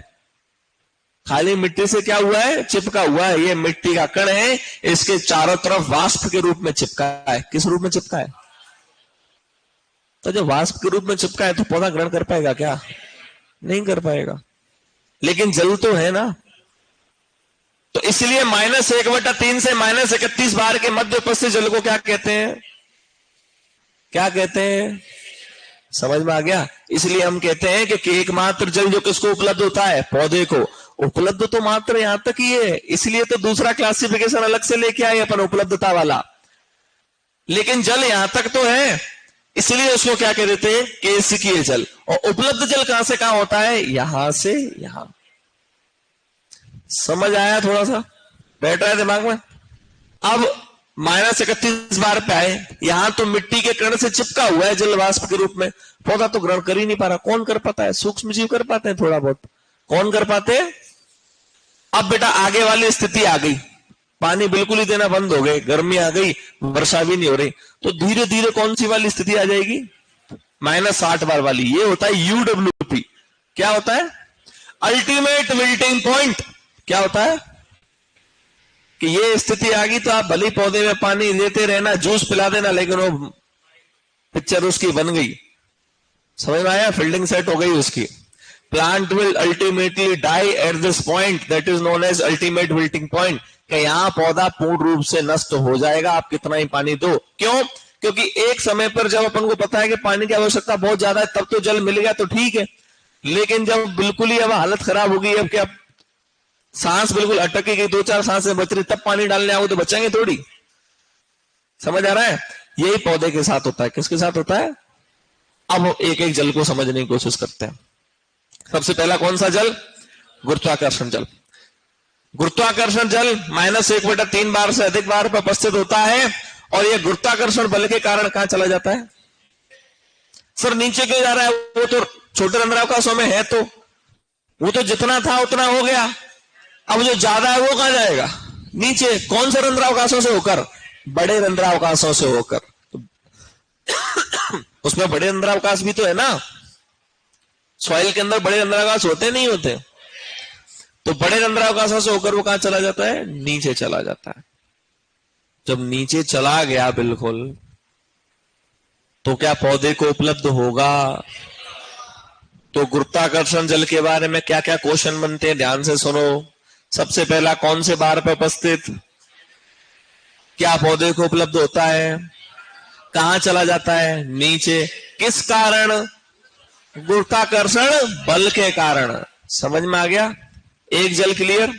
खाली मिट्टी से क्या हुआ है, चिपका हुआ है। ये मिट्टी का कण है, इसके चारों तरफ वाष्प के रूप में चिपका है। किस रूप में चिपका है, तो जब वाष्प के रूप में चिपका है तो पौधा ग्रहण कर पाएगा क्या, नहीं कर पाएगा। लेकिन जल तो है ना, तो इसलिए -1/3 से -31 बार के मध्य उपस्थित जल को क्या कहते हैं? क्या कहते हैं? समझ में आ गया? इसलिए हम कहते हैं कि एकमात्र जल जो किसको उपलब्ध होता है? पौधे को। उपलब्ध तो मात्र यहां तक ही है, इसलिए तो दूसरा क्लासिफिकेशन अलग से लेके आए अपन, उपलब्धता वाला। लेकिन जल यहां तक तो है, इसलिए उसको क्या कह देते हैं? केशिकीय जल। और उपलब्ध जल कहां से कहां होता है? यहां से यहां। समझ आया? थोड़ा सा बैठ रहा है दिमाग में? अब -31 बार पे आए, यहां तो मिट्टी के कण से चिपका हुआ है जल वाष्प के रूप में, पौधा तो ग्रहण कर ही नहीं पा रहा। कौन कर पाता है? सूक्ष्म जीव कर पाते हैं थोड़ा बहुत। कौन कर पाते हैं? अब बेटा आगे वाली स्थिति आ गई, पानी बिल्कुल ही देना बंद हो गए, गर्मी आ गई, वर्षा भी नहीं हो रही, तो धीरे धीरे कौन सी वाली स्थिति आ जाएगी? -60 बार वाली। ये होता है UWP। क्या होता है? Ultimate wilting point. क्या होता है? कि ये स्थिति आ गई तो आप भले पौधे में पानी देते रहना, जूस पिला देना, लेकिन वो पिक्चर उसकी बन गई। समझ में आया? फील्डिंग सेट हो गई उसकी। Plant will ultimately die at this point, that is known as ultimate wilting point. कि यहां पौधा पूर्ण रूप से नष्ट हो जाएगा, आप कितना ही पानी दो। क्यों? क्योंकि एक समय पर जब अपन को पता है कि पानी की आवश्यकता बहुत ज्यादा है, तब तो जल मिल गया तो ठीक है, लेकिन जब बिल्कुल ही अब हालत खराब हो गई, अब क्या सांस बिल्कुल अटक गई, 2-4 सांसें बच रही, तब पानी डालने आओ तो बचेंगे थोड़ी। समझ आ रहा है? यही पौधे के साथ होता है। किसके साथ होता है? अब एक एक जल को समझने की कोशिश करते हैं। सबसे पहला कौन सा जल? गुरुत्वाकर्षण जल। गुरुत्वाकर्षण जल -1/3 बार से अधिक बार पर उपस्थित होता है, और यह गुरुत्वाकर्षण बल के कारण कहां चला जाता है? सर नीचे क्यों जा रहा है? वो तो छोटे रंध्रावकाशों में है, तो वो तो जितना था उतना हो गया, अब जो ज्यादा है वो कहां जाएगा? नीचे। कौन से रंध्रावकाशों से होकर? बड़े रंध्रावकाशों से होकर। उसमें बड़े रंध्रावकाश भी तो है ना, सॉइल के अंदर बड़े रंध्रावकाश होते नहीं होते? तो बड़े रंध्रावकाशों से होकर वो कहां चला जाता है? नीचे चला जाता है। जब नीचे चला गया बिल्कुल, तो क्या पौधे को उपलब्ध होगा? तो गुरुत्वाकर्षण जल के बारे में क्या क्या क्वेश्चन बनते हैं, ध्यान से सुनो। सबसे पहला, कौन से बार पर उपस्थित? क्या पौधे को उपलब्ध होता है? कहां चला जाता है? नीचे। किस कारण? गुरुत्वाकर्षण बल के कारण। समझ में आ गया? एक जल क्लियर।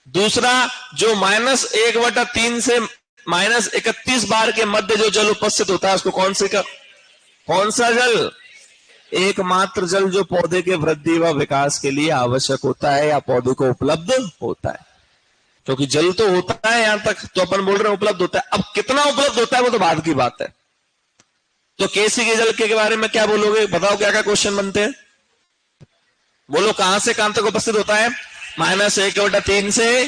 दूसरा, जो -1/3 से -31 बार के मध्य जो जल उपस्थित होता है, उसको कौन सा जल? एकमात्र जल जो पौधे के वृद्धि व विकास के लिए आवश्यक होता है या पौधे को उपलब्ध होता है। क्योंकि जल तो होता है यहां तक, तो अपन बोल रहे हैं उपलब्ध होता है। अब कितना उपलब्ध होता है वो तो बाद की बात है। तो केशिकीय जल के बारे में क्या बोलोगे? बताओ क्या क्या क्वेश्चन बनते हैं? बोलो, कहां से कहां तक उपस्थित होता है? -1/3 से।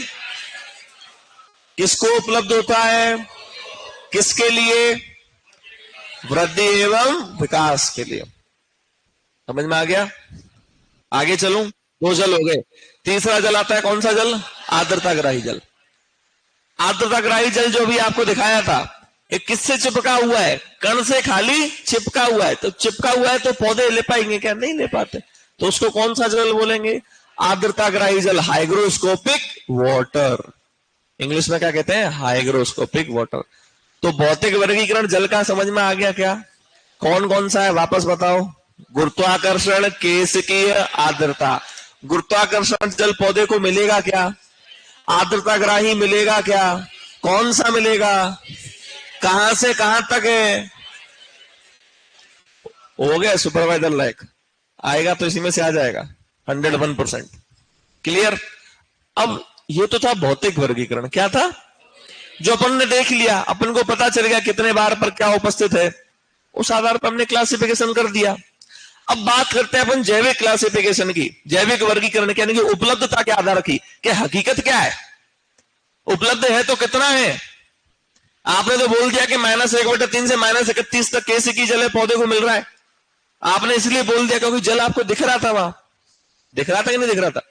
किसको उपलब्ध होता है? किसके लिए? वृद्धि एवं विकास के लिए। समझ में आ गया? आगे चलूं? 2 जल हो गए। तीसरा जल आता है, कौन सा जल? आर्द्रताग्राही जल। आर्द्रताग्राही जल जो भी आपको दिखाया था, ये किससे चिपका हुआ है? कण से खाली चिपका हुआ है। तो चिपका हुआ है तो पौधे ले पाएंगे क्या? नहीं ले पाते। तो उसको कौन सा जल बोलेंगे? आर्द्रताग्राही जल, हाइग्रोस्कोपिक वाटर। इंग्लिश में क्या कहते हैं? Hygroscopic water. तो भौतिक वर्गीकरण जल का समझ में आ गया क्या? कौन कौन सा है वापस बताओ? गुरुत्वाकर्षण, केशिकीय, आर्द्रता। गुरुत्वाकर्षण जल पौधे को मिलेगा क्या? आर्द्रताग्राही मिलेगा क्या? कौन सा मिलेगा? कहां से कहां तक है? हो गया सुपरवाइजर लायक। आएगा तो इसी में से आ जाएगा 101%। क्लियर? अब ये तो था भौतिक वर्गीकरण। क्या था? जो अपन ने देख लिया, अपन को पता चल गया कितने बार पर क्या उपस्थित है, उस आधार पर हमने क्लासिफिकेशन कर दिया। अब बात करते हैं अपन जैविक क्लासिफिकेशन की, जैविक वर्गीकरण की, यानी कि उपलब्धता के आधार की। कि हकीकत क्या है? उपलब्ध है तो कितना है? आपने तो बोल दिया कि -1/3 से -31 तक केशिकीय जल पौधे को मिल रहा है। आपने इसलिए बोल दिया क्योंकि जल आपको दिख रहा था। वहां दिख रहा था कि नहीं दिख रहा था?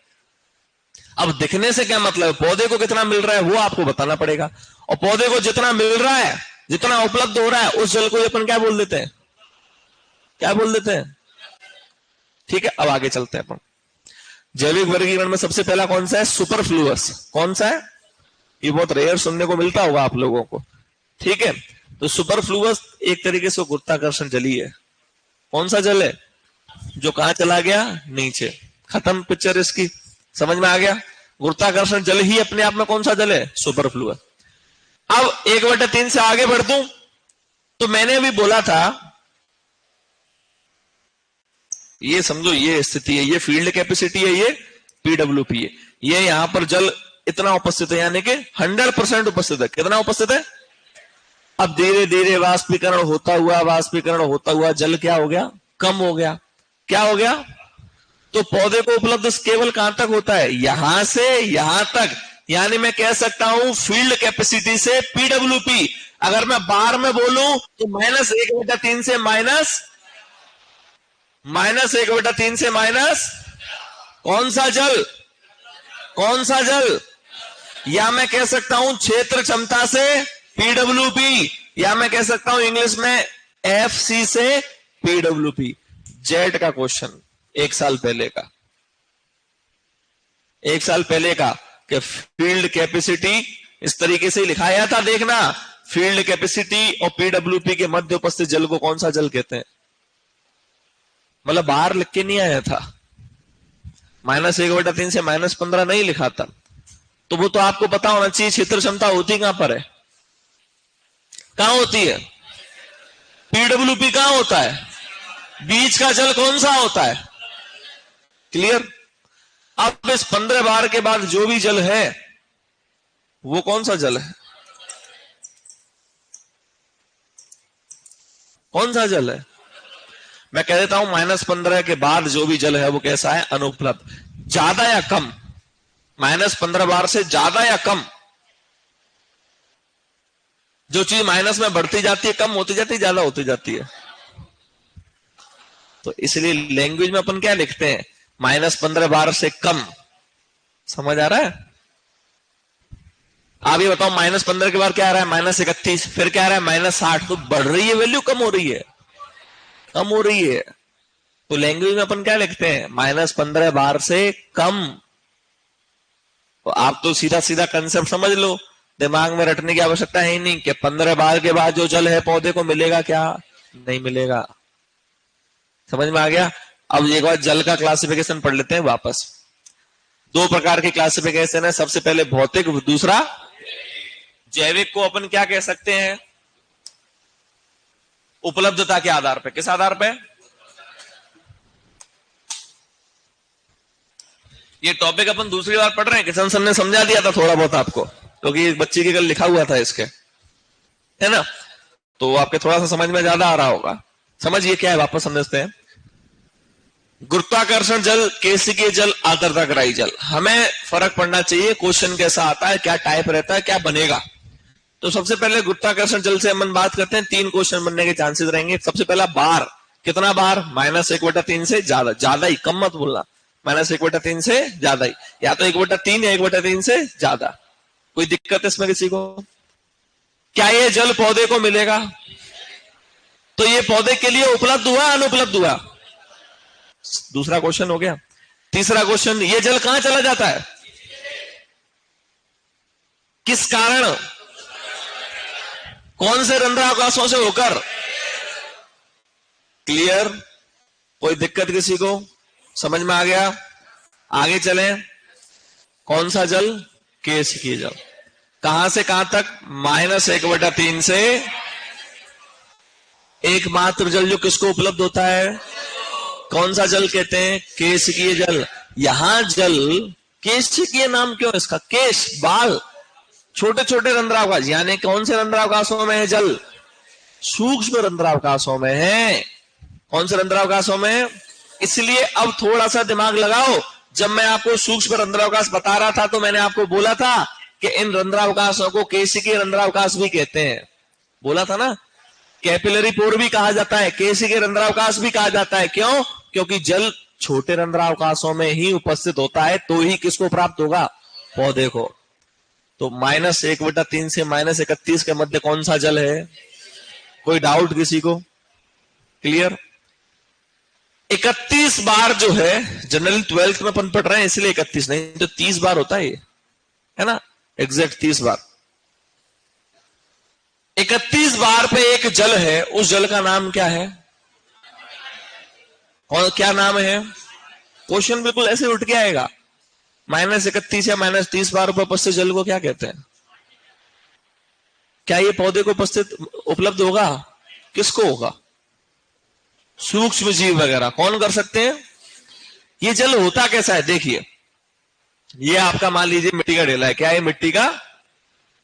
अब दिखने से क्या मतलब? पौधे को कितना मिल रहा है वो आपको बताना पड़ेगा। और पौधे को जितना मिल रहा है, जितना उपलब्ध हो रहा है, उस जल को अपन क्या बोल देते हैं? क्या बोल देते हैं? ठीक है, अब आगे चलते हैं अपन। जैविक वर्गीकरण में सबसे पहला कौन सा है? सुपरफ्लूअस। कौन सा है? ये बहुत रेयर सुनने को मिलता होगा आप लोगों को, ठीक है। तो सुपरफ्लूअस एक तरीके से गुरुत्वाकर्षण जल ही है। कौन सा जल है? जो कहां चला गया? नीचे। खत्म पिक्चर इसकी, समझ में आ गया। गुरुत्वाकर्षण जल ही अपने आप में कौन सा जल है? सुपरफ्लूअस। अब 1/3 से आगे बढ़ दूं तो मैंने अभी बोला था, ये समझो ये स्थिति है, ये फील्ड कैपेसिटी है, ये पीडब्ल्यूपी है, ये यहां पर जल इतना उपस्थित है, यानी कि 100% उपस्थित है। कितना उपस्थित है? अब धीरे धीरे वाष्पीकरण होता हुआ जल क्या हो गया? कम हो गया। क्या हो गया? तो पौधे को उपलब्ध केवल कहां तक होता है? यहां से यहां तक। यानी मैं कह सकता हूं फील्ड कैपेसिटी से पीडब्ल्यूपी। अगर मैं बार में बोलूं तो -1/3 से -1/3 से माइनस कौन सा जल? कौन सा जल? या मैं कह सकता हूं क्षेत्र क्षमता से पीडब्ल्यूपी, या मैं कह सकता हूं इंग्लिश में एफसी से पीडब्ल्यूपी। जेट का क्वेश्चन 1 साल पहले का कि फील्ड कैपेसिटी इस तरीके से लिखाया था, देखना। फील्ड कैपेसिटी और पीडब्ल्यूपी के मध्य उपस्थित जल को कौन सा जल कहते हैं? मतलब बाहर लिख के नहीं आया था, -1/3 से -15 नहीं लिखा था। तो वो तो आपको पता होना चाहिए क्षेत्र क्षमता होती कहां पर है? कहां होती है? पीडब्ल्यूपी कहां होता है? बीच का जल कौन सा होता है? क्लियर? अब इस 15 बार के बाद जो भी जल है वो कौन सा जल है? कौन सा जल है? मैं कह देता हूं -15 के बाद जो भी जल है वो कैसा है? अनुपलब्ध। ज्यादा या कम? -15 बार से ज्यादा या कम? जो चीज माइनस में बढ़ती जाती है, कम होती जाती है, ज्यादा होती जाती है। तो इसलिए लैंग्वेज में अपन क्या लिखते हैं? -15 बार से कम। समझ आ रहा है? आप ये बताओ, -15 के बाद क्या आ रहा है? -31, फिर क्या आ रहा है? -60। तो बढ़ रही है वैल्यू, कम हो रही है? कम हो रही है। तो लैंग्वेज में अपन क्या लिखते हैं? -15 बार से कम। तो आप तो सीधा सीधा कंसेप्ट समझ लो, दिमाग में रटने की आवश्यकता है ही नहीं कि 15 बार के बाद जो जल है पौधे को मिलेगा क्या? नहीं मिलेगा। समझ में आ गया? अब एक बार जल का क्लासिफिकेशन पढ़ लेते हैं वापस। 2 प्रकार की क्लासिफिकेशन है, सबसे पहले भौतिक, दूसरा जैविक। को अपन क्या कह सकते हैं? उपलब्धता के आधार पे। किस आधार पे? ये टॉपिक अपन दूसरी बार पढ़ रहे हैं, किशन सर ने समझा दिया था थोड़ा बहुत आपको, क्योंकि तो बच्चे के कल लिखा हुआ था इसके, है ना? तो आपके थोड़ा सा समझ में ज्यादा आ रहा होगा। समझिए क्या है, वापस समझते हैं। गुरुत्वाकर्षण जल, केशिकीय जल, आर्द्रताग्राही जल। हमें फर्क पड़ना चाहिए क्वेश्चन कैसा आता है, क्या टाइप रहता है, क्या बनेगा। तो सबसे पहले गुरुत्वाकर्षण जल से हम बात करते हैं। 3 क्वेश्चन बनने के चांसेस रहेंगे। सबसे पहला बार। कितना बार? -1/3 से ज्यादा। ज्यादा ही, कम मत बोलना। -1/3 से ज्यादा ही, या तो 1/3 या 1/3 से ज्यादा। कोई दिक्कत इसमें किसी को? क्या ये जल पौधे को मिलेगा? तो ये पौधे के लिए उपलब्ध हुआ, अनुपलब्ध हुआ? दूसरा क्वेश्चन हो गया। तीसरा क्वेश्चन, ये जल कहां चला जाता है? किस कारण? कौन से रंध्रावकाशों से होकर? क्लियर? कोई दिक्कत किसी को? समझ में आ गया? आगे चलें। कौन सा जल? केशिकीय जल। कहां से कहां तक? -1/3 से। एकमात्र जल जो किसको उपलब्ध होता है? कौन सा जल कहते हैं? केशिकीय जल। यहां जल केशिकीय नाम क्यों इसका? केश, बाल, छोटे छोटे रंध्रावकाश। यानी कौन से रंध्रावकाशों में है जल? सूक्ष्म रंध्रावकाशों में है। कौन से रंध्रावकाशों में? इसलिए अब थोड़ा सा दिमाग लगाओ। जब मैं आपको सूक्ष्म रंध्रावकाश बता रहा था तो मैंने आपको बोला था कि इन रंध्रावकाशों को केशिकीय रंध्रावकाश भी कहते हैं। बोला था ना? कैपिलरी पोर भी कहा जाता है, केशिकीय रंध्रावकाश भी कहा जाता है। क्यों? क्योंकि जल छोटे रंध्रावकाशों में ही उपस्थित होता है, तो ही किसको प्राप्त होगा? पौधे को। तो -1/3 से -31 के मध्य कौन सा जल है? कोई डाउट किसी को? क्लियर? 31 बार जो है, जनरल 12th में अपन पढ़ रहे हैं इसलिए 31 नहीं तो 30 बार होता है ये, है ना, एग्जैक्ट 30 बार। 31 बार पे एक जल है, उस जल का नाम क्या है? और क्या नाम है? क्वेश्चन बिल्कुल ऐसे उठ के आएगा। -31 या -30 बार पर उपस्थित जल को क्या कहते हैं? क्या ये पौधे को उपस्थित उपलब्ध होगा? किसको होगा? सूक्ष्म जीव वगैरह। कौन कर सकते हैं? ये जल होता कैसा है? देखिए, ये आपका मान लीजिए मिट्टी का ढेला है। क्या है? मिट्टी का,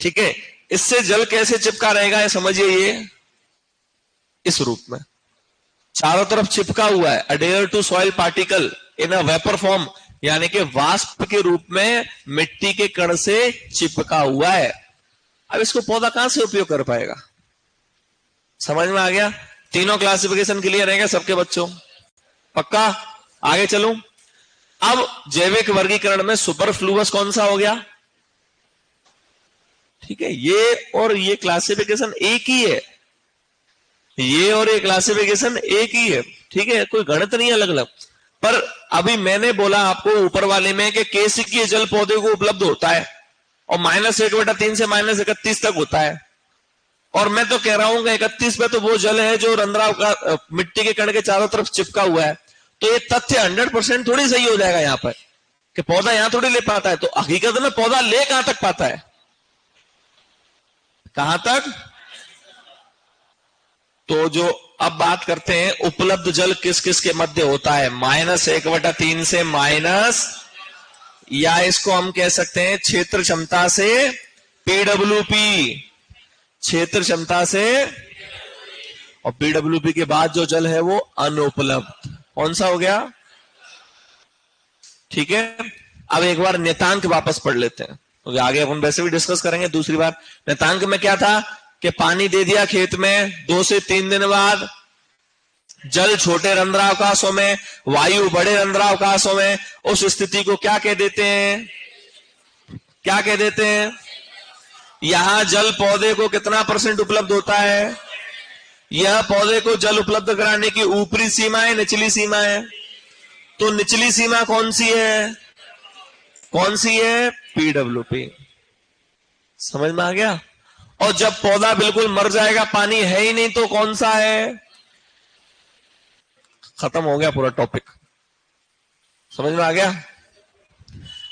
ठीक है। इससे जल कैसे चिपका रहेगा ये समझिए। ये इस रूप में चारों तरफ चिपका हुआ है, adhere to soil particle in a vapour form, यानी कि वाष्प के रूप में मिट्टी के कण से चिपका हुआ है। अब इसको पौधा कहां से उपयोग कर पाएगा? समझ में आ गया? तीनों क्लासिफिकेशन क्लियर रहेगा सबके बच्चों? पक्का? आगे चलूं। अब जैविक वर्गीकरण में सुपरफ्लूअस कौन सा हो गया? ठीक है, ये और ये क्लासिफिकेशन एक ही है। ये और ये क्लासिफिकेशन एक ही है, ठीक है, कोई गणित नहीं अलग अलग। पर अभी मैंने बोला आपको ऊपर वाले में कि केसिकीय जल पौधे को उपलब्ध होता है और -1/3 से -31 तक होता है। और मैं तो कह रहा हूं कि 31 पे तो वो जल है जो रंध्राव का मिट्टी के कण के चारों तरफ चिपका हुआ है। तो ये तथ्य 100% थोड़ी सही हो जाएगा यहां पर कि पौधा यहां थोड़ी ले पाता है। तो हकीकत में पौधा ले कहां तक पाता है? कहां तक? तो जो अब बात करते हैं उपलब्ध जल किस किस के मध्य होता है, -1/3 से माइनस, या इसको हम कह सकते हैं क्षेत्र क्षमता से पीडब्ल्यूपी, क्षेत्र क्षमता से। और पीडब्ल्यूपी के बाद जो जल है वो अनुपलब्ध। कौन सा हो गया? ठीक है। अब एक बार नियतांक वापस पढ़ लेते हैं, क्योंकि आगे अपन वैसे भी डिस्कस करेंगे दूसरी बार। नियतांक में क्या था कि पानी दे दिया खेत में, 2 से 3 दिन बाद जल छोटे रंध्रावकाशों में, वायु बड़े रंध्रावकाशों में, उस स्थिति को क्या कह देते हैं? क्या कह देते हैं? यहां जल पौधे को कितना % उपलब्ध होता है? यह पौधे को जल उपलब्ध कराने की ऊपरी सीमा है, निचली सीमा है? तो निचली सीमा कौन सी है? कौन सी है? पीडब्ल्यूपी। समझ में आ गया? और जब पौधा बिल्कुल मर जाएगा, पानी है ही नहीं, तो कौन सा है? खत्म हो गया पूरा टॉपिक। समझ में आ गया?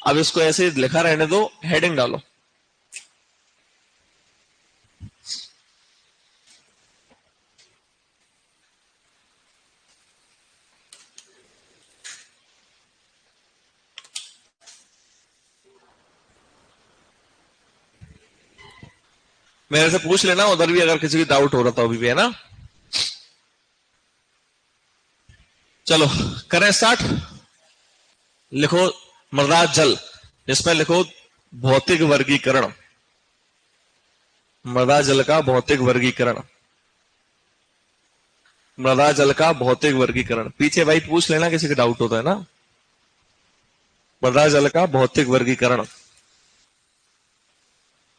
अब इसको ऐसे लिखा रहने दो, हेडिंग डालो। मेरे से पूछ लेना उधर भी अगर किसी की डाउट हो रहा था अभी भी, है ना? चलो करें स्टार्ट। लिखो मृदा जल, इसमें लिखो भौतिक वर्गीकरण, मृदा जल का भौतिक वर्गीकरण, मृदा जल का भौतिक वर्गीकरण। पीछे भाई पूछ लेना किसी का डाउट होता है ना। मृदा जल का भौतिक वर्गीकरण,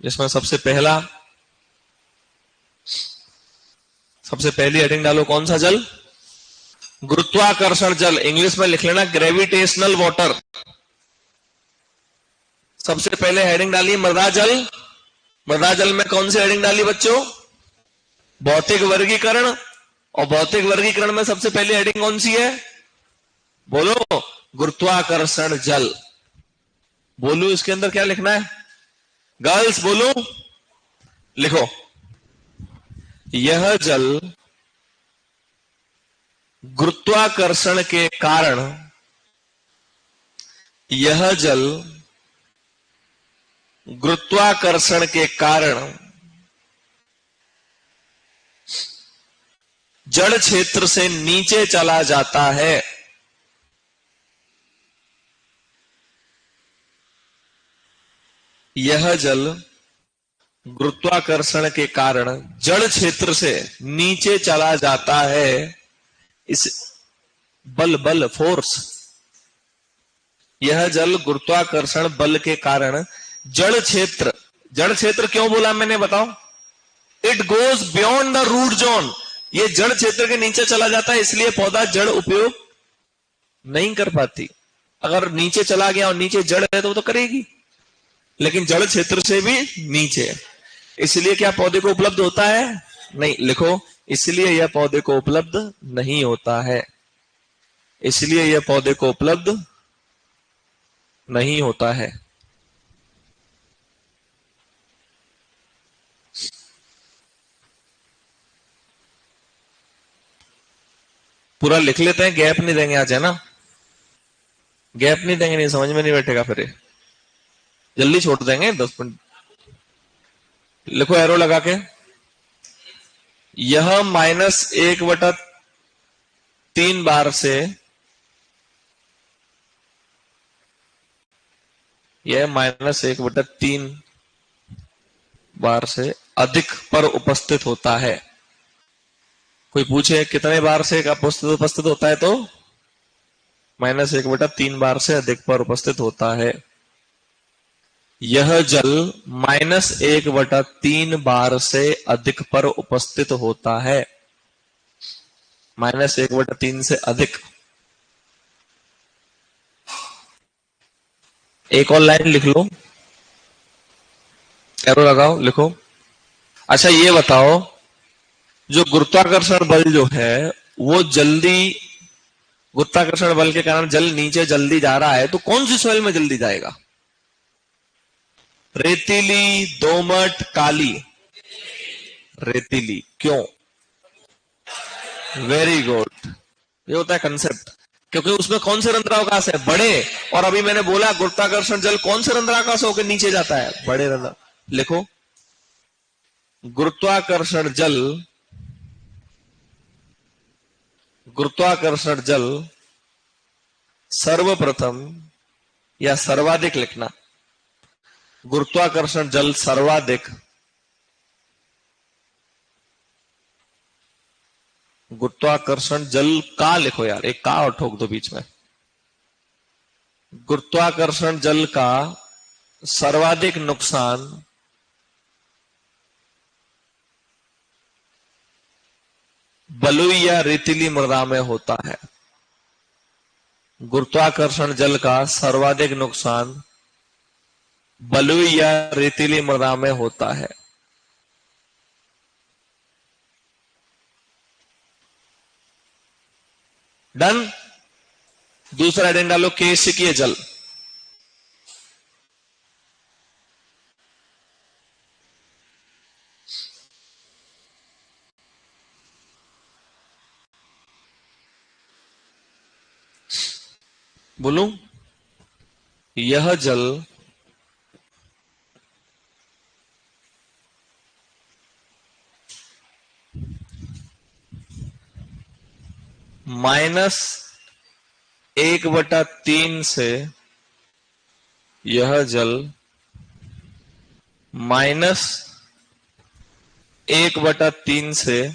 जिसमें सबसे पहली हेडिंग डालो, कौन सा जल? गुरुत्वाकर्षण जल। इंग्लिश में लिख लेना ग्रेविटेशनल वाटर। सबसे पहले हेडिंग डाली मृदा जल। मृदा जल में कौन सी हेडिंग डाली बच्चों? भौतिक वर्गीकरण। और भौतिक वर्गीकरण में सबसे पहली हेडिंग कौन सी है? बोलो, गुरुत्वाकर्षण जल। बोलो इसके अंदर क्या लिखना है? गर्ल्स बोलो, लिखो, यह जल गुरुत्वाकर्षण के कारण, यह जल गुरुत्वाकर्षण के कारण जड़ क्षेत्र से नीचे चला जाता है। यह जल गुरुत्वाकर्षण के कारण जड़ क्षेत्र से नीचे चला जाता है। इस बल फोर्स, यह जल गुरुत्वाकर्षण बल के कारण जड़ क्षेत्र क्यों बोला मैंने बताओ? It goes beyond the root zone. ये जड़ क्षेत्र के नीचे चला जाता है, इसलिए पौधा जड़ उपयोग नहीं कर पाती। अगर नीचे चला गया और नीचे जड़ है तो वो तो करेगी, लेकिन जड़ क्षेत्र से भी नीचे है। इसलिए क्या पौधे को उपलब्ध होता है? नहीं। लिखो, इसलिए यह पौधे को उपलब्ध नहीं होता है। इसलिए यह पौधे को उपलब्ध नहीं होता है। पूरा लिख लेते हैं, गैप नहीं देंगे आज, है ना? गैप नहीं देंगे, नहीं समझ में नहीं बैठेगा फिर ये। जल्दी छोड़ देंगे 10 मिनट। लिखो एरो लगा के, यह -1/3 बार से, यह -1/3 बार से अधिक पर उपस्थित होता है। कोई पूछे कितने बार से उपस्थित उपस्थित होता है, तो -1/3 बार से अधिक पर उपस्थित होता है। यह जल -1/3 बार से अधिक पर उपस्थित होता है। -1/3 से अधिक। एक और लाइन लिख लो, एरो लगाओ, लिखो। अच्छा ये बताओ, जो गुरुत्वाकर्षण बल जो है वो जल्दी, गुरुत्वाकर्षण बल के कारण जल नीचे जल्दी जा रहा है, तो कौन सी सॉइल में जल्दी जाएगा? रेतीली, दोमट, काली? रेतीली। क्यों? Very good. ये होता है कंसेप्ट। क्योंकि उसमें कौन से रंध्रावकाश है? बड़े। और अभी मैंने बोला गुरुत्वाकर्षण जल कौन से रंध्रावकाश होकर नीचे जाता है? बड़े रंध्र। लिखो, गुरुत्वाकर्षण जल, गुरुत्वाकर्षण जल सर्वप्रथम, या सर्वाधिक लिखना, गुरुत्वाकर्षण जल सर्वाधिक, गुरुत्वाकर्षण जल का लिखो यार, एक का और ठोक दो बीच में। गुरुत्वाकर्षण जल का सर्वाधिक नुकसान बलुई या रेतीली मृदा में होता है। गुरुत्वाकर्षण जल का सर्वाधिक नुकसान बलुई या रेतीली मृदा में होता है। डन। दूसरा हेडिंग डालो, केशिकीय जल। बोलूं, यह जल -1/3 से, यह जल -1/3 से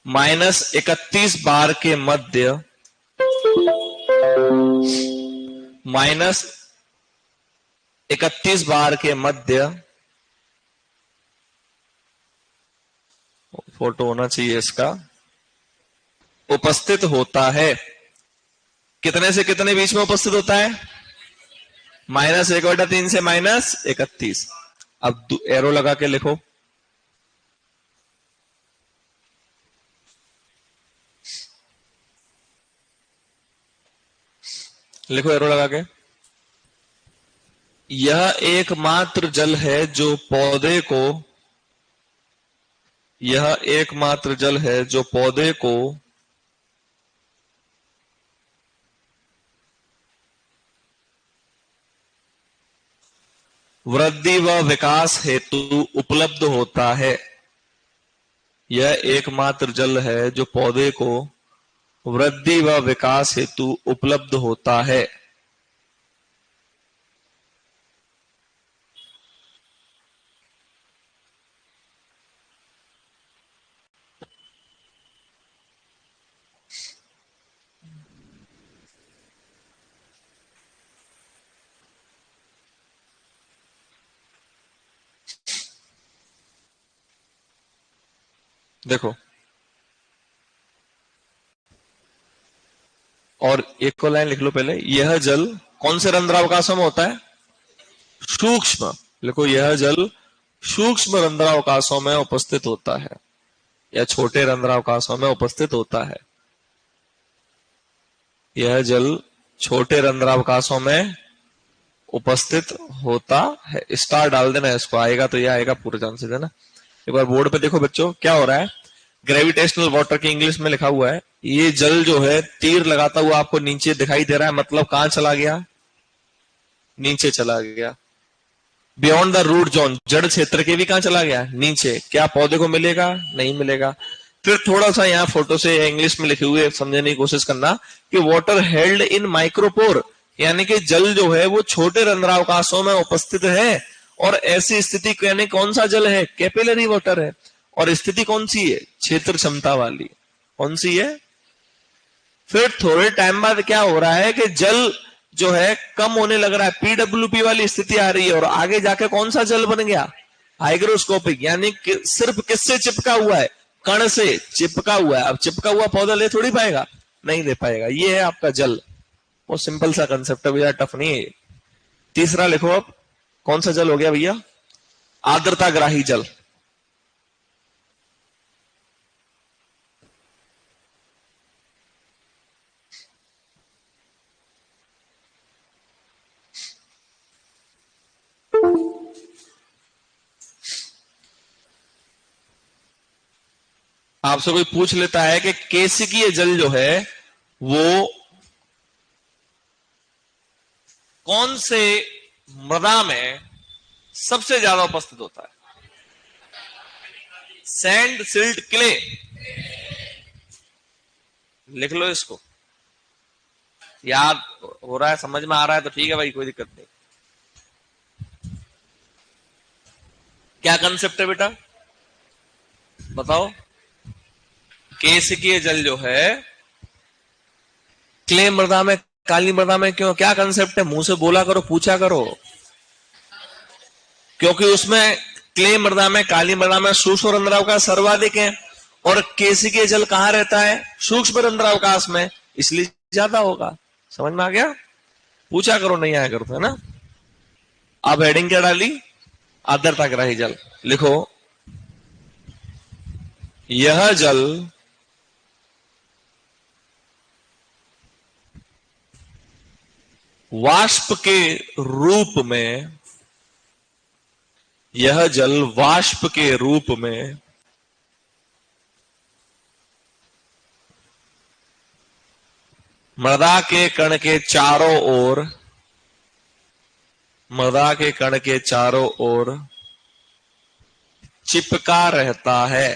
-31 बार के मध्य, -31 बार के मध्य, फोटो होना चाहिए इसका, उपस्थित होता है। कितने से कितने बीच में उपस्थित होता है? -1/3 से -31। अब एरो लगा के लिखो, लिखो एरो लगा के। यह एकमात्र जल है जो पौधे को, यह एकमात्र जल है जो पौधे को वृद्धि व विकास हेतु उपलब्ध होता है। यह एकमात्र जल है जो पौधे को वृद्धि व विकास हेतु उपलब्ध होता है। देखो, और एक को लाइन लिख लो पहले, यह जल कौन से रंध्रावकाशों में होता है? सूक्ष्म। लिखो, यह जल सूक्ष्म रंध्रावकाशों में उपस्थित होता है या छोटे रंध्रावकाशों में उपस्थित होता है। यह जल छोटे रंध्रावकाशों में उपस्थित होता है। स्टार डाल देना, इसको आएगा तो यह आएगा, पूरे चांसेस है ना। एक बार बोर्ड पे देखो बच्चों क्या हो रहा है। ग्रेविटेशनल वाटर की इंग्लिश में लिखा हुआ है, ये जल जो है तीर लगाता हुआ आपको नीचे दिखाई दे रहा है, मतलब कहां चला गया? नीचे चला गया। बियॉन्ड द रूट जोन, जड़ क्षेत्र के भी कहां चला गया? नीचे। क्या पौधे को मिलेगा? नहीं मिलेगा। फिर थोड़ा सा यहाँ फोटो से इंग्लिश में लिखे हुए समझने की कोशिश करना कि वाटर हेल्ड इन माइक्रोपोर, यानी कि जल जो है वो छोटे रंध्रावकाशों में उपस्थित है। और ऐसी स्थिति यानी कौन सा जल है? कैपिलरी वाटर है। और स्थिति कौन सी है? क्षेत्र क्षमता वाली। कौन सी है? फिर थोड़े टाइम बाद क्या हो रहा है कि जल जो है कम होने लग रहा है, पीडब्ल्यूपी वाली स्थिति आ रही है, और आगे जाके कौन सा जल बन गया? हाइग्रोस्कोपिक, यानी कि सिर्फ किससे चिपका हुआ है? कण से चिपका हुआ है। अब चिपका हुआ पौधा ले थोड़ी पाएगा? नहीं ले पाएगा। ये है आपका जल। वो सिंपल सा कंसेप्ट है भैया, टफ नहीं है। तीसरा लिखो अब, कौन सा जल हो गया भैया? आर्द्रताग्राही जल। आपसे कोई पूछ लेता है कि केशिकीय जल जो है वो कौन से मृदा में सबसे ज्यादा उपस्थित होता है? Sand, silt, clay. लिख लो इसको। याद हो रहा है, समझ में आ रहा है तो ठीक है भाई, कोई दिक्कत नहीं। क्या कंसेप्ट है बेटा, बताओ। केशिकीय जल जो है क्ले मृदा में, काली मृदा में क्यों? क्या कंसेप्ट है? मुंह से बोला करो, पूछा करो। क्योंकि उसमें क्ले मृदा में, काली मृदा में सूक्ष्म रंध्रावकाश सर्वाधिक है, और केशिकीय जल कहां रहता है? सूक्ष्म रंध्रावकाश में, इसलिए ज्यादा होगा। समझ में आ गया? पूछा करो, नहीं आया करो, है ना। अब हेडिंग क्या डाली? आर्द्रताग्राही जल। लिखो, यह जल वाष्प के रूप में, यह जल वाष्प के रूप में मृदा के कण के चारों ओर, मृदा के कण के चारों ओर चिपका रहता है।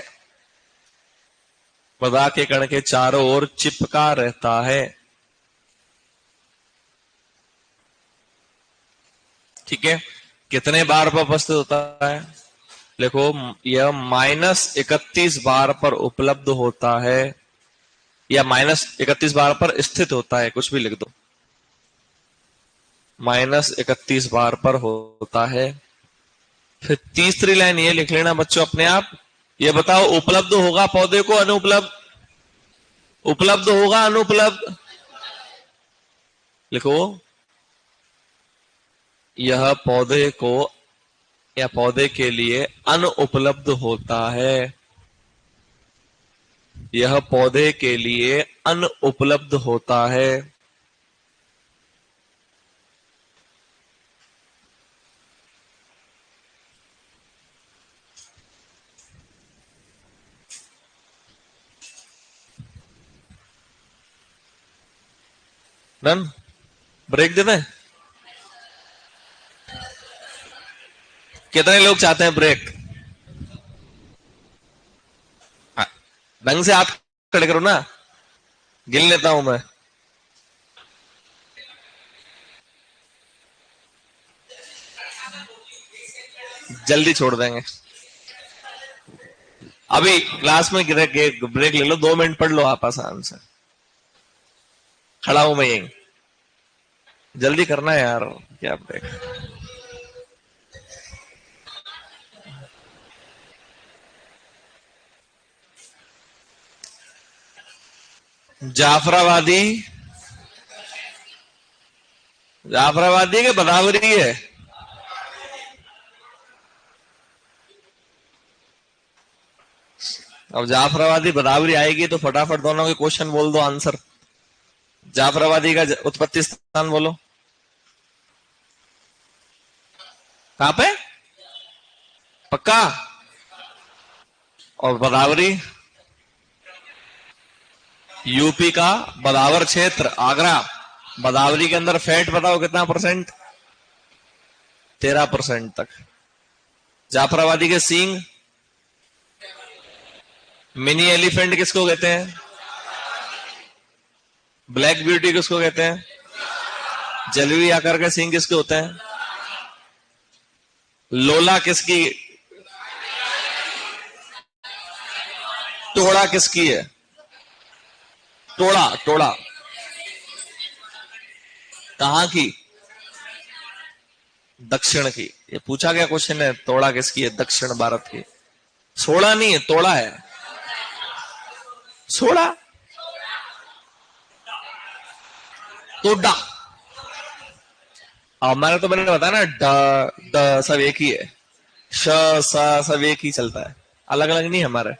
मृदा के कण के चारों ओर चिपका रहता है। ठीक है। कितने बार पर उपस्थित होता है? देखो, यह -31 बार पर उपलब्ध होता है, या -31 बार पर स्थित होता है, कुछ भी लिख दो। -31 बार पर होता है। फिर तीसरी लाइन ये लिख लेना बच्चों अपने आप, ये बताओ उपलब्ध होगा पौधे को, अनुपलब्ध? उपलब्ध होगा, अनुपलब्ध? लिखो, यह पौधे को या पौधे के लिए अनुपलब्ध होता है। यह पौधे के लिए अनुपलब्ध होता है। डन? ब्रेक दे दें? कितने लोग चाहते हैं ब्रेक? ढंग से हाथ खड़े करो ना, गिन लेता हूं मैं। जल्दी छोड़ देंगे। अभी क्लास में ब्रेक ले लो, 2 मिनट पढ़ लो आप आसान से। खड़ा हूं मैं यहीं, जल्दी करना है यार। क्या ब्रेक? जाफराबादी जाफराबादी के बदावरी है? अब जाफराबादी बदावरी आएगी तो फटाफट दोनों के क्वेश्चन बोल दो, आंसर। जाफराबादी का उत्पत्ति स्थान बोलो, कहां पे? पक्का? और बदावरी? यूपी का बदावर क्षेत्र, आगरा। बदावरी के अंदर फैट बताओ कितना परसेंट? 13% तक। जाफराबादी के सींग? मिनी एलिफेंट किसको कहते हैं? ब्लैक ब्यूटी किसको कहते हैं? जलवी आकार के सींग किसके होते हैं? लोला किसकी? टोड़ा किसकी है? टोड़ा, टोड़ा कहां की? दक्षिण की। ये पूछा गया क्वेश्चन है, तोड़ा किसकी है? दक्षिण भारत की। सोड़ा नहीं है, तोड़ा है। सोड़ा, तोड़ा। हमारे तो मैंने बताया ना, ड ड सब एक ही है, श स सब एक ही चलता है, अलग अलग नहीं हमारे।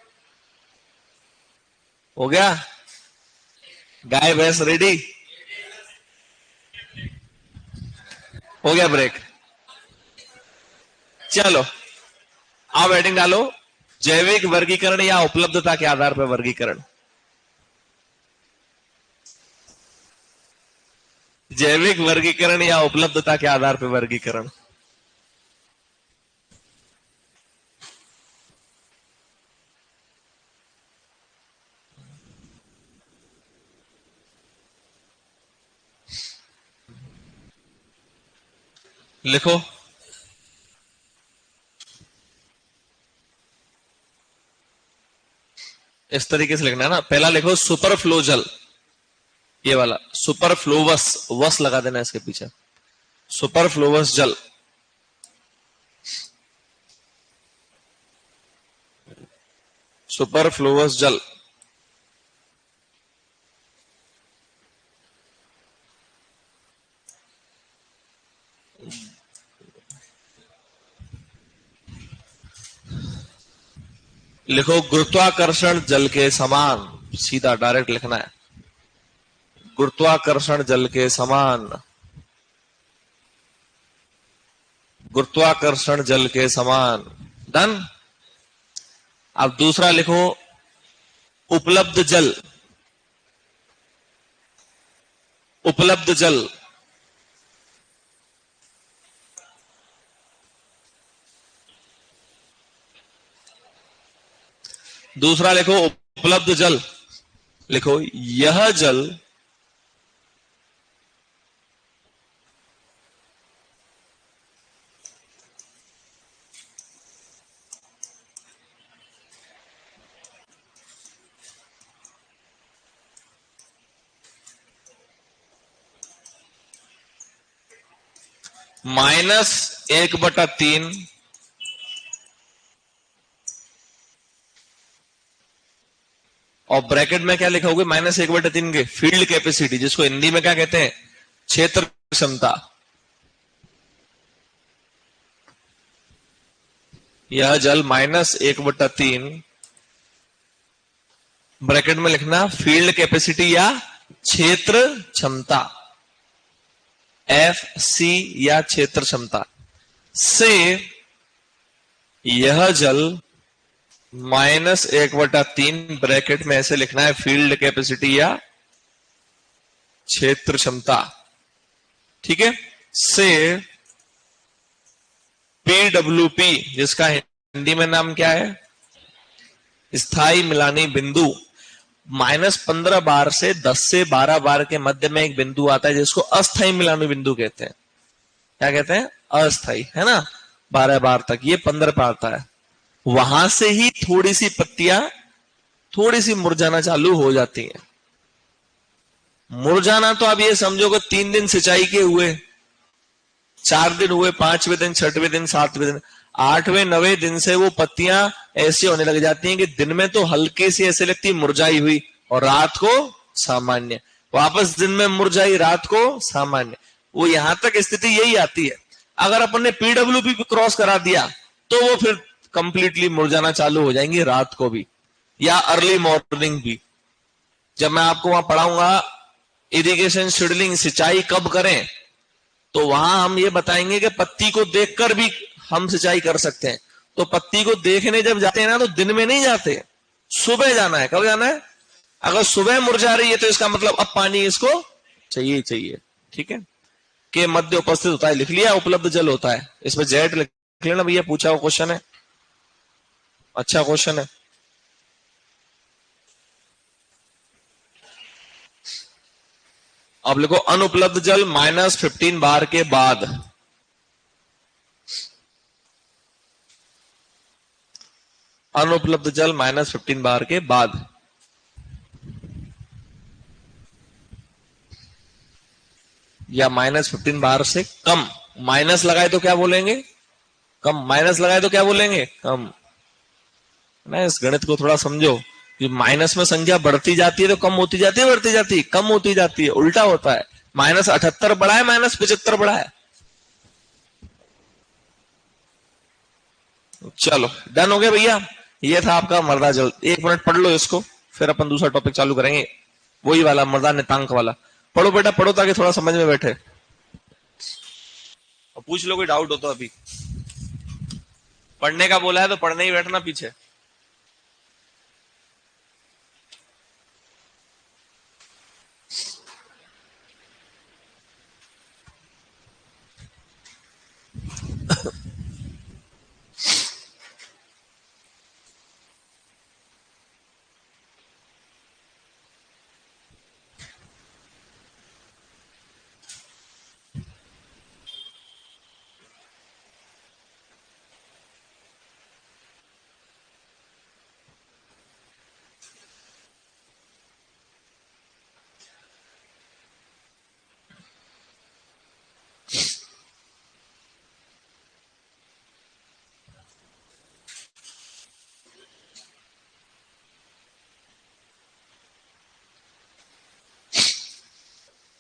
हो गया? गाय भैंस रेडी? हो गया ब्रेक? चलो आप हेडिंग डालो, जैविक वर्गीकरण या उपलब्धता के आधार पर वर्गीकरण। जैविक वर्गीकरण या उपलब्धता के आधार पर वर्गीकरण। लिखो, इस तरीके से लिखना है ना। पहला लिखो सुपरफ्लो जल, ये वाला सुपरफ्लोवस, वस लगा देना इसके पीछे। सुपरफ्लोवस जल, सुपरफ्लोवस जल। लिखो गुरुत्वाकर्षण जल के समान, सीधा डायरेक्ट लिखना है, गुरुत्वाकर्षण जल के समान, गुरुत्वाकर्षण जल के समान। डन। अब दूसरा लिखो उपलब्ध जल, उपलब्ध जल। दूसरा लिखो उपलब्ध जल, लिखो यह जल -1/3 और ब्रैकेट में क्या लिखोगे? -1/3 के फील्ड कैपेसिटी, जिसको हिंदी में क्या कहते हैं? क्षेत्र क्षमता। यह जल -1/3 ब्रैकेट में लिखना फील्ड कैपेसिटी या क्षेत्र क्षमता, FC या क्षेत्र क्षमता से यह जल -1/3 ब्रैकेट में ऐसे लिखना है फील्ड कैपेसिटी या क्षेत्र क्षमता, ठीक है, से PWP, जिसका हिंदी में नाम क्या है? स्थायी मिलानी बिंदु। -15 बार से 10 से 12 बार के मध्य में एक बिंदु आता है जिसको अस्थायी मिलानी बिंदु कहते हैं। क्या कहते हैं? अस्थायी, है ना। 12 बार तक, ये 15 पर आता है। वहां से ही थोड़ी सी पत्तियां थोड़ी सी मुरझाना चालू हो जाती हैं। मुरझाना तो आप ये समझो कि 3 दिन सिंचाई के हुए, 4 दिन हुए, 5वें दिन, 6वें दिन, 7वें दिन, 8वें 9वें दिन से वो पत्तियां ऐसी होने लग जाती हैं कि दिन में तो हल्की सी ऐसे लगती मुरझाई हुई और रात को सामान्य, वापस दिन में मुरझाई, रात को सामान्य। वो यहां तक स्थिति यही आती है। अगर अपन ने पीडब्ल्यूपी भी क्रॉस करा दिया तो वो फिर कंप्लीटली मुरझाना चालू हो जाएंगी रात को भी या अर्ली मॉर्निंग भी। जब मैं आपको वहां पढ़ाऊंगा इरिगेशन शेड्यूलिंग, सिंचाई कब करें, तो वहां हम ये बताएंगे कि पत्ती को देखकर भी हम सिंचाई कर सकते हैं। तो पत्ती को देखने जब जाते हैं ना तो दिन में नहीं जाते, सुबह जाना है। कब जाना है? अगर सुबह मुरझा रही है तो इसका मतलब अब पानी इसको चाहिए चाहिए। ठीक है, के मध्य उपस्थित होता है, लिख लिया। उपलब्ध जल होता है, इसमें जेट लिख लेना भैया, पूछा हुआ क्वेश्चन है, अच्छा क्वेश्चन है। अब लिखो अनुपलब्ध जल -15 बार के बाद। अनुपलब्ध जल -15 बार के बाद या -15 बार से कम। माइनस लगाए तो क्या बोलेंगे? कम। माइनस लगाए तो क्या बोलेंगे? कम। ना, इस गणित को थोड़ा समझो कि माइनस में संख्या बढ़ती जाती है तो कम होती जाती है, बढ़ती जाती है, कम होती जाती है, उल्टा होता है। -78 बढ़ा है, -75 बढ़ा है। चलो डन हो गया भैया। ये था आपका मृदा जल। 1 मिनट पढ़ लो इसको, फिर अपन दूसरा टॉपिक चालू करेंगे, वही वाला मृदा नितांक वाला। पढ़ो बेटा पढ़ो, ताकि थोड़ा समझ में बैठे। और पूछ लो कोई डाउट हो तो। अभी पढ़ने का बोला है तो पढ़ने ही बैठना पीछे।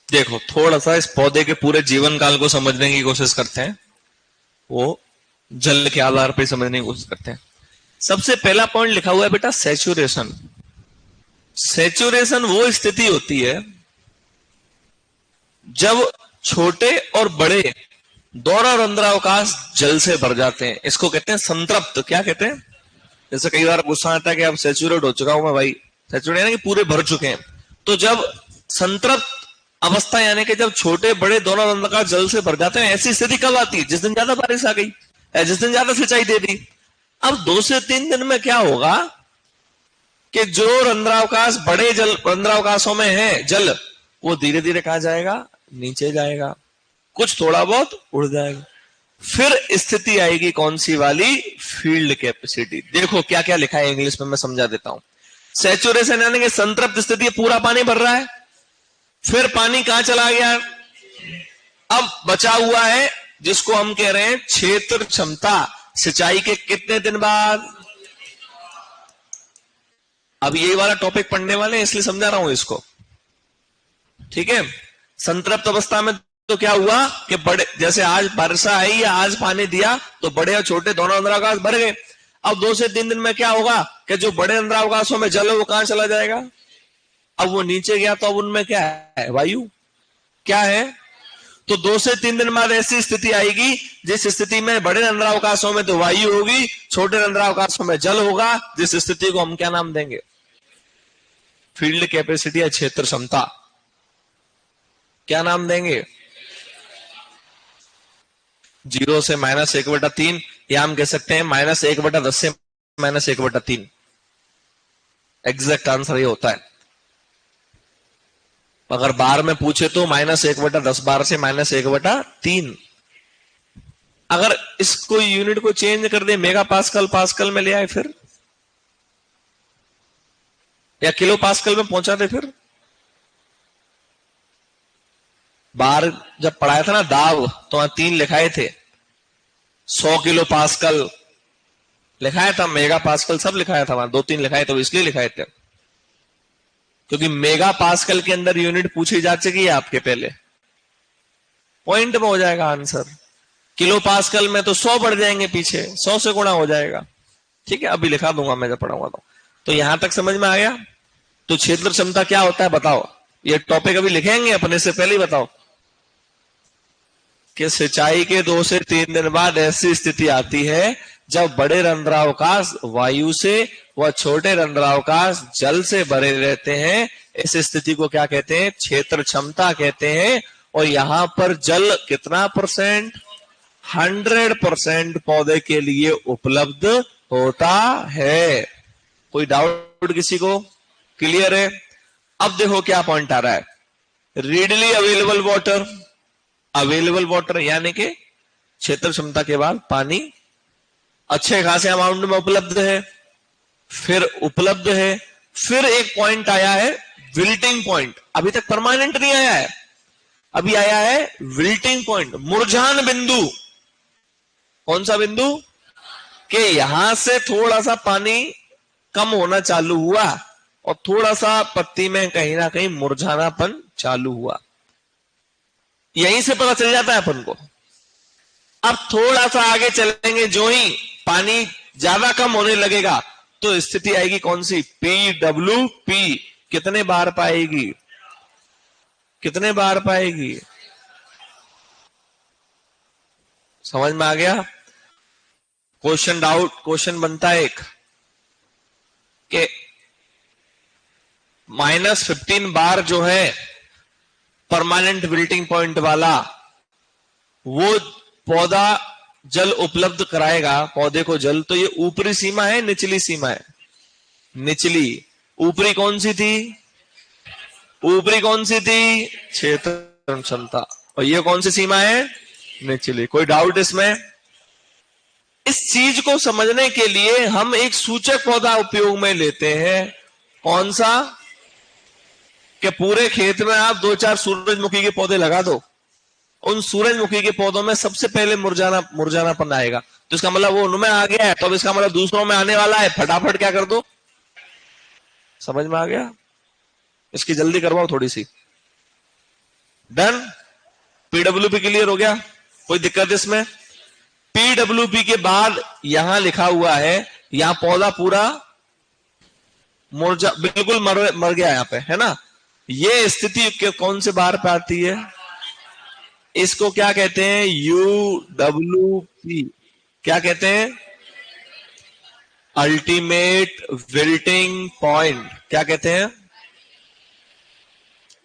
देखो थोड़ा सा इस पौधे के पूरे जीवन काल को समझने की कोशिश करते हैं, वो जल के आधार पर समझने की कोशिश करते हैं। सबसे पहला पॉइंट लिखा हुआ है बेटा सैचुरेशन। सैचुरेशन वो स्थिति होती है जब छोटे और बड़े दोनों रंध्रावकाश जल से भर जाते हैं। इसको कहते हैं संतृप्त। क्या कहते हैं? जैसे कई बार गुस्सा आता है कि अब सैचुरेट हो चुका हूं मैं भाई, सैचुरेट यानी कि पूरे भर चुके हैं। तो जब संतृप्त अवस्था यानी कि जब छोटे बड़े दोनों रंध्रावकाश जल से भर जाते हैं, ऐसी स्थिति कब आती है? जिस दिन ज्यादा बारिश आ गई, जिस दिन ज्यादा सिंचाई दे दी। अब 2 से 3 दिन में क्या होगा कि जो रंध्रावकाश बड़े जल रंध्रावकाशों में है जल, वो धीरे धीरे कहां जाएगा? नीचे जाएगा, कुछ थोड़ा बहुत उड़ जाएगा। फिर स्थिति आएगी कौन सी वाली? Field capacity. देखो क्या क्या लिखा है इंग्लिश में, मैं समझा देता हूं। सैचुरेशन यानी कि संतृप्त स्थिति, पूरा पानी भर रहा है, फिर पानी कहां चला गया? अब बचा हुआ है जिसको हम कह रहे हैं क्षेत्र क्षमता। सिंचाई के कितने दिन बाद? अब यही वाला टॉपिक पढ़ने वाले हैं, इसलिए समझा रहा हूं इसको। ठीक है, संतृप्त अवस्था में तो क्या हुआ कि बड़े, जैसे आज वर्षा आई या आज पानी दिया तो बड़े और छोटे दोनों रंध्रावकाश भर गए। अब 2 से 3 दिन में क्या होगा कि जो बड़े रंध्रावकाशों में जल है वो कहां चला जाएगा? अब वो नीचे गया तो अब उनमें क्या है? वायु। क्या है? तो 2 से 3 दिन बाद ऐसी स्थिति आएगी जिस स्थिति में बड़े रंध्रावकाशों में तो वायु होगी, छोटे रंध्रावकाशों में जल होगा, जिस स्थिति को हम क्या नाम देंगे? फील्ड कैपेसिटी या क्षेत्र क्षमता। क्या नाम देंगे? 0 से -1/3, या हम कह सकते हैं -1/10 से -1/3। एग्जैक्ट आंसर ये होता है। अगर बार में पूछे तो -1/10 बार से -1/3। अगर इसको यूनिट को चेंज कर दे, मेगा पास्कल पास्कल में ले आए फिर, या किलो पास्कल में पहुंचा दे फिर। बार जब पढ़ाया था ना दाब, तो वहां 3 लिखाए थे, 100 किलो पास्कल लिखाया था, मेगा पास्कल सब लिखाया था, वहां 2-3 लिखाए थे, इसलिए लिखाए थे क्योंकि मेगा पास्कल के अंदर यूनिट पूछी जा चुकी है आपके पहले। पॉइंट में हो जाएगा आंसर। किलो पास्कल में तो 100 बढ़ जाएंगे पीछे, 100 से गुणा हो जाएगा। ठीक है, अभी लिखा दूंगा मैं जब पढ़ाऊंगा तो यहां तक समझ में आ गया। तो क्षेत्र क्षमता क्या होता है बताओ, ये टॉपिक अभी लिखेंगे अपने से पहले ही बताओ कि सिंचाई के 2 से 3 दिन बाद ऐसी स्थिति आती है जब बड़े रंध्रावकाश वायु से व छोटे रंध्रावकाश जल से भरे रहते हैं। इस स्थिति को क्या कहते हैं? क्षेत्र क्षमता कहते हैं। और यहां पर जल कितना परसेंट? 100% पौधे के लिए उपलब्ध होता है। कोई डाउट किसी को? क्लियर है? अब देखो क्या पॉइंट आ रहा है, readily available water. Available water यानी कि क्षेत्र क्षमता के बाद पानी अच्छे खासे अमाउंट में उपलब्ध है। फिर उपलब्ध है, फिर एक पॉइंट आया है विल्टिंग पॉइंट। अभी तक परमानेंट नहीं आया है, अभी आया है विल्टिंग पॉइंट, मुरझान बिंदु। कौन सा बिंदु? कि यहां से थोड़ा सा पानी कम होना चालू हुआ और थोड़ा सा पत्ती में कहीं ना कहीं मुरझानापन चालू हुआ। यहीं से पता चल जाता है अपन को। अब थोड़ा सा आगे चलेंगे, जो ही पानी ज्यादा कम होने लगेगा तो स्थिति आएगी कौन सी? PWP। कितने बार पाएगी? कितने बार पाएगी? समझ में आ गया? क्वेश्चन डाउट, क्वेश्चन बनता है एक कि -15 बार जो है परमानेंट विल्टिंग पॉइंट वाला, वो पौधा जल उपलब्ध कराएगा पौधे को जल। तो ये ऊपरी सीमा है, निचली सीमा है? निचली। ऊपरी कौन सी थी? ऊपरी कौन सी थी? क्षेत्र क्षमता। और ये कौन सी सीमा है? निचली। कोई डाउट इसमें? इस चीज को समझने के लिए हम एक सूचक पौधा उपयोग में लेते हैं। कौन सा? कि पूरे खेत में आप 2-4 सूरजमुखी के पौधे लगा दो, उन सूरजमुखी के पौधों में सबसे पहले मुरझानापन आएगा। तो इसका मतलब वो उनमें आ गया है, तो अब इसका मतलब दूसरों में आने वाला है। फटाफट क्या कर दो। समझ में आ गया? इसकी जल्दी करवाओ थोड़ी सी। डन? PWP क्लियर हो गया? कोई दिक्कत इसमें? PWP के बाद यहां लिखा हुआ है, यहां पौधा पूरा मुरझा, बिल्कुल मर गया यहां पे, है ना? ये स्थिति कौन से बार पे आती है? इसको क्या कहते हैं? UWP। क्या कहते हैं? Ultimate wilting point. क्या कहते हैं?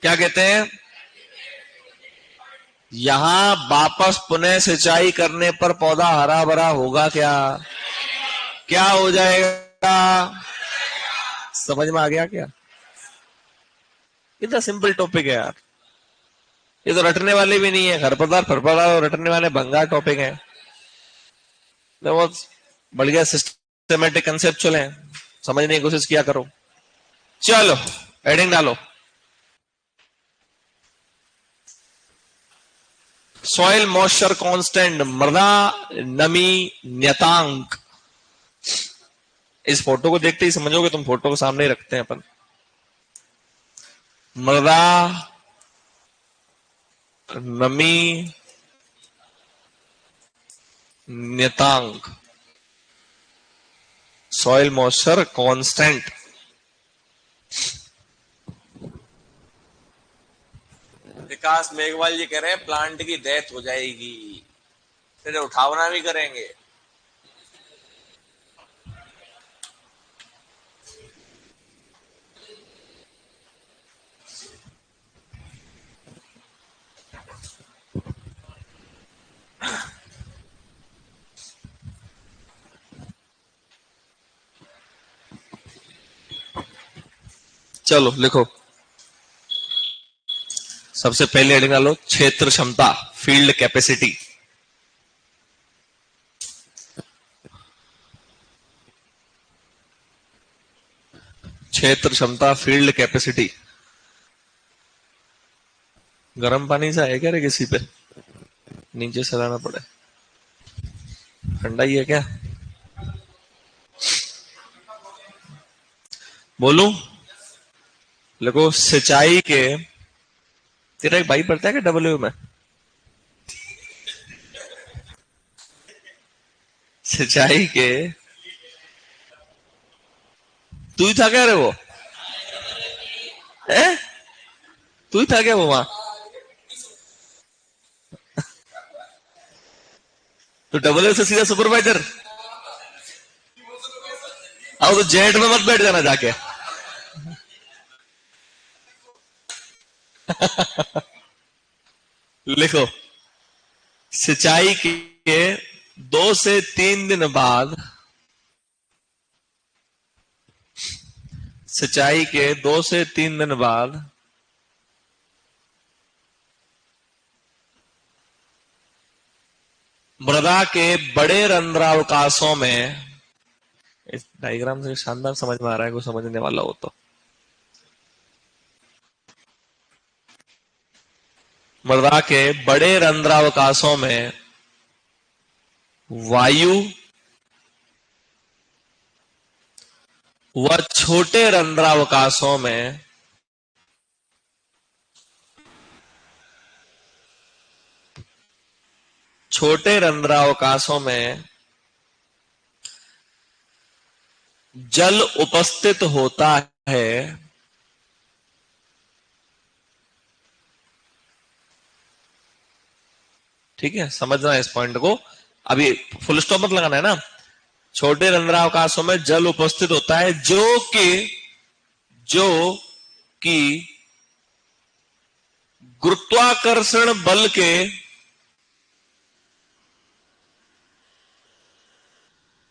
क्या कहते हैं? यहां वापस पुनः सिंचाई करने पर पौधा हरा भरा होगा क्या? क्या हो जाएगा? समझ में आ गया क्या? इतना सिंपल टॉपिक है यार, ये तो रटने वाले भी नहीं है। खरपतवार फरपतवार और रटने वाले भंगार टॉपिक है। बहुत बढ़िया सिस्टमेटिक कंसेप्चुअल है, समझने की कोशिश किया करो। चलो हेडिंग डालो, सॉइल मॉइस्चर कांस्टेंट, मृदा नमी न्यतांक। इस फोटो को देखते ही समझोगे, तुम फोटो को सामने ही रखते हैं अपन। मृदा नमी न्यतांक, सॉइल मॉइस्चर कांस्टेंट। विकास मेघवाल जी कह रहे हैं प्लांट की डेथ हो जाएगी, फिर उठावना भी करेंगे। चलो लिखो, सबसे पहले हेडिंग डालो क्षेत्र क्षमता, फील्ड कैपेसिटी। क्षेत्र क्षमता, फील्ड कैपेसिटी। गर्म पानी से है क्या रे किसी पे? नीचे से लाना पड़े, ठंडा ही है क्या? बोलूं? देखो सिंचाई के, तेरा एक भाई पढ़ता है क्या डब्ल्यू में? सिंचाई के, तू ही था क्या रे वो? है? तू ही था क्या वो वहां? तो डबल ए से सीधा सुपरवाइजर? अब तो जेट में मत बैठ जाना जाके। लिखो, सिंचाई के 2 से 3 दिन बाद, सिंचाई के 2 से 3 दिन बाद मृदा के बड़े रंध्रावकाशों में, इस डायग्राम से शानदार समझ में आ रहा है, कोई समझने वाला हो तो। मृदा के बड़े रंध्रावकाशों में वायु व छोटे रंध्रावकाशों में छोटे रंध्रावकाशों में जल उपस्थित होता है। ठीक है, समझना इस पॉइंट को। अभी फुल स्टॉप मत लगाना है ना। छोटे रंध्रावकाशों में जल उपस्थित होता है जो कि गुरुत्वाकर्षण बल के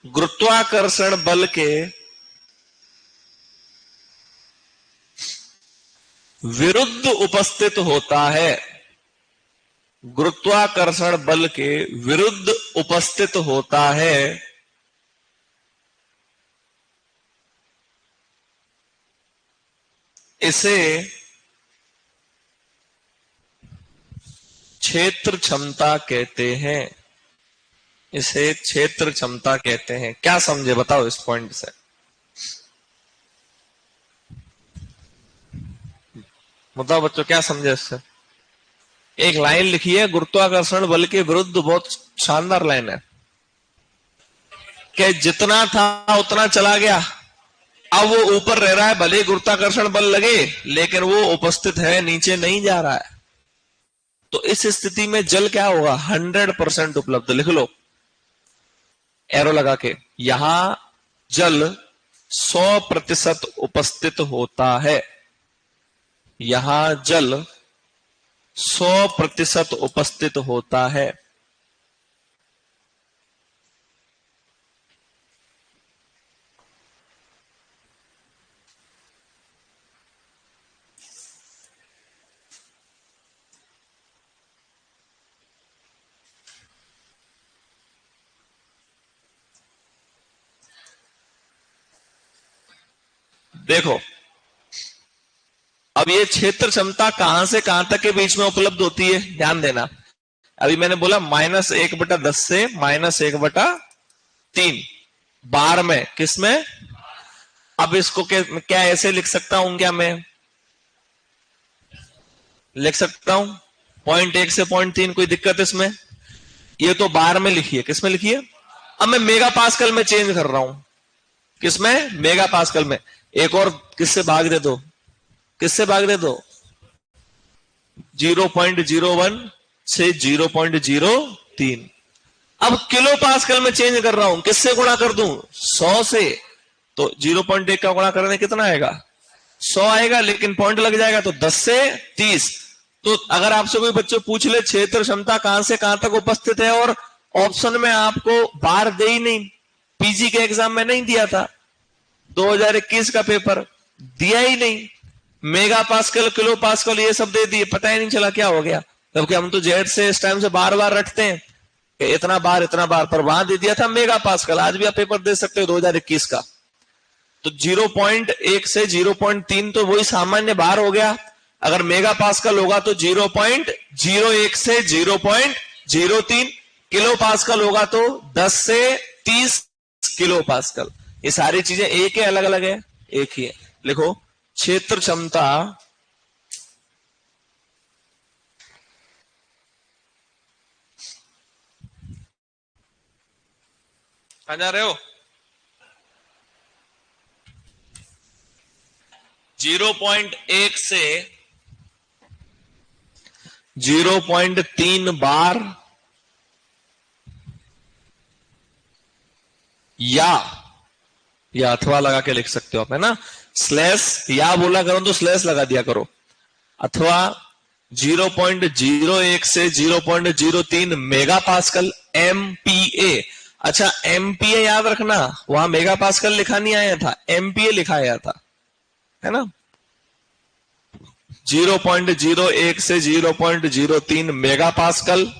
गुरुत्वाकर्षण बल के विरुद्ध उपस्थित होता है। गुरुत्वाकर्षण बल के विरुद्ध उपस्थित होता है। इसे क्षेत्र क्षमता कहते हैं। इसे क्षेत्र क्षमता कहते हैं। क्या समझे बताओ इस पॉइंट से? बताओ बच्चों, क्या समझे इससे? एक लाइन लिखी है गुरुत्वाकर्षण बल के विरुद्ध, बहुत शानदार लाइन है कि जितना था उतना चला गया, अब वो ऊपर रह रहा है, भले ही गुरुत्वाकर्षण बल लगे लेकिन वो उपस्थित है, नीचे नहीं जा रहा है। तो इस स्थिति में जल क्या होगा? 100% उपलब्ध। लिख लो एरो लगा के, यहां जल 100% उपस्थित होता है। यहां जल 100% उपस्थित होता है। देखो, अब ये क्षेत्र क्षमता कहां से कहां तक के बीच में उपलब्ध होती है, ध्यान देना। अभी मैंने बोला -1/10 से -1/3 बार में, किसमें? अब इसको क्या ऐसे लिख सकता हूं क्या? मैं लिख सकता हूं 0.1 से 0.3, कोई दिक्कत इसमें? ये तो बार में लिखी है, किसमें लिखी है? अब मैं मेगा पास्कल में चेंज कर रहा हूं। किसमें? मेगा पास्कल में। एक और किससे भाग दे दो, किससे भाग दे दो? 0.01 से 0.03। अब किलो पास्कल में चेंज कर रहा हूं, किससे गुणा कर दूं? 100 से। तो 0.1 का गुणा करने कितना आएगा? 100 आएगा, लेकिन पॉइंट लग जाएगा तो 10 से 30। तो अगर आपसे कोई बच्चे पूछ ले क्षेत्र क्षमता कहां से कहां तक उपस्थित है, और ऑप्शन में आपको बार दे ही नहीं, पीजी के एग्जाम में नहीं दिया था, 2021 का पेपर दिया ही नहीं, मेगा पास्कल किलो पास्कल ये सब दे दिए, पता ही नहीं चला क्या हो गया। क्योंकि हम तो जेड से इस टाइम से बार बार रखते हैं कि इतना बार इतना बार, पर वहां दे दिया था मेगा पास्कल। आज भी आप पेपर दे सकते हो 2021 का। तो 0.1 से 0.3 तो वही सामान्य बार हो गया। अगर मेगा पास्कल होगा तो 0.01 से 0.03, किलो पास्कल होगा तो 10 से 30 किलो पास्कल। ये सारी चीजें एक है, अलग अलग है? एक ही है। लिखो, क्षेत्र क्षमता कहां जा रहे हो? 0.1 से 0.3 बार या अथवा लगा के लिख सकते हो आप, है ना। स्लैश या बोला करो तो स्लैश लगा दिया करो, अथवा 0.01 से 0.03 मेगा पास्कल MPa। अच्छा, MPa याद रखना, वहां मेगा पास्कल लिखा नहीं आया था, MPa लिखा आया था, है ना। 0.01 से 0.03 मेगा पास्कल,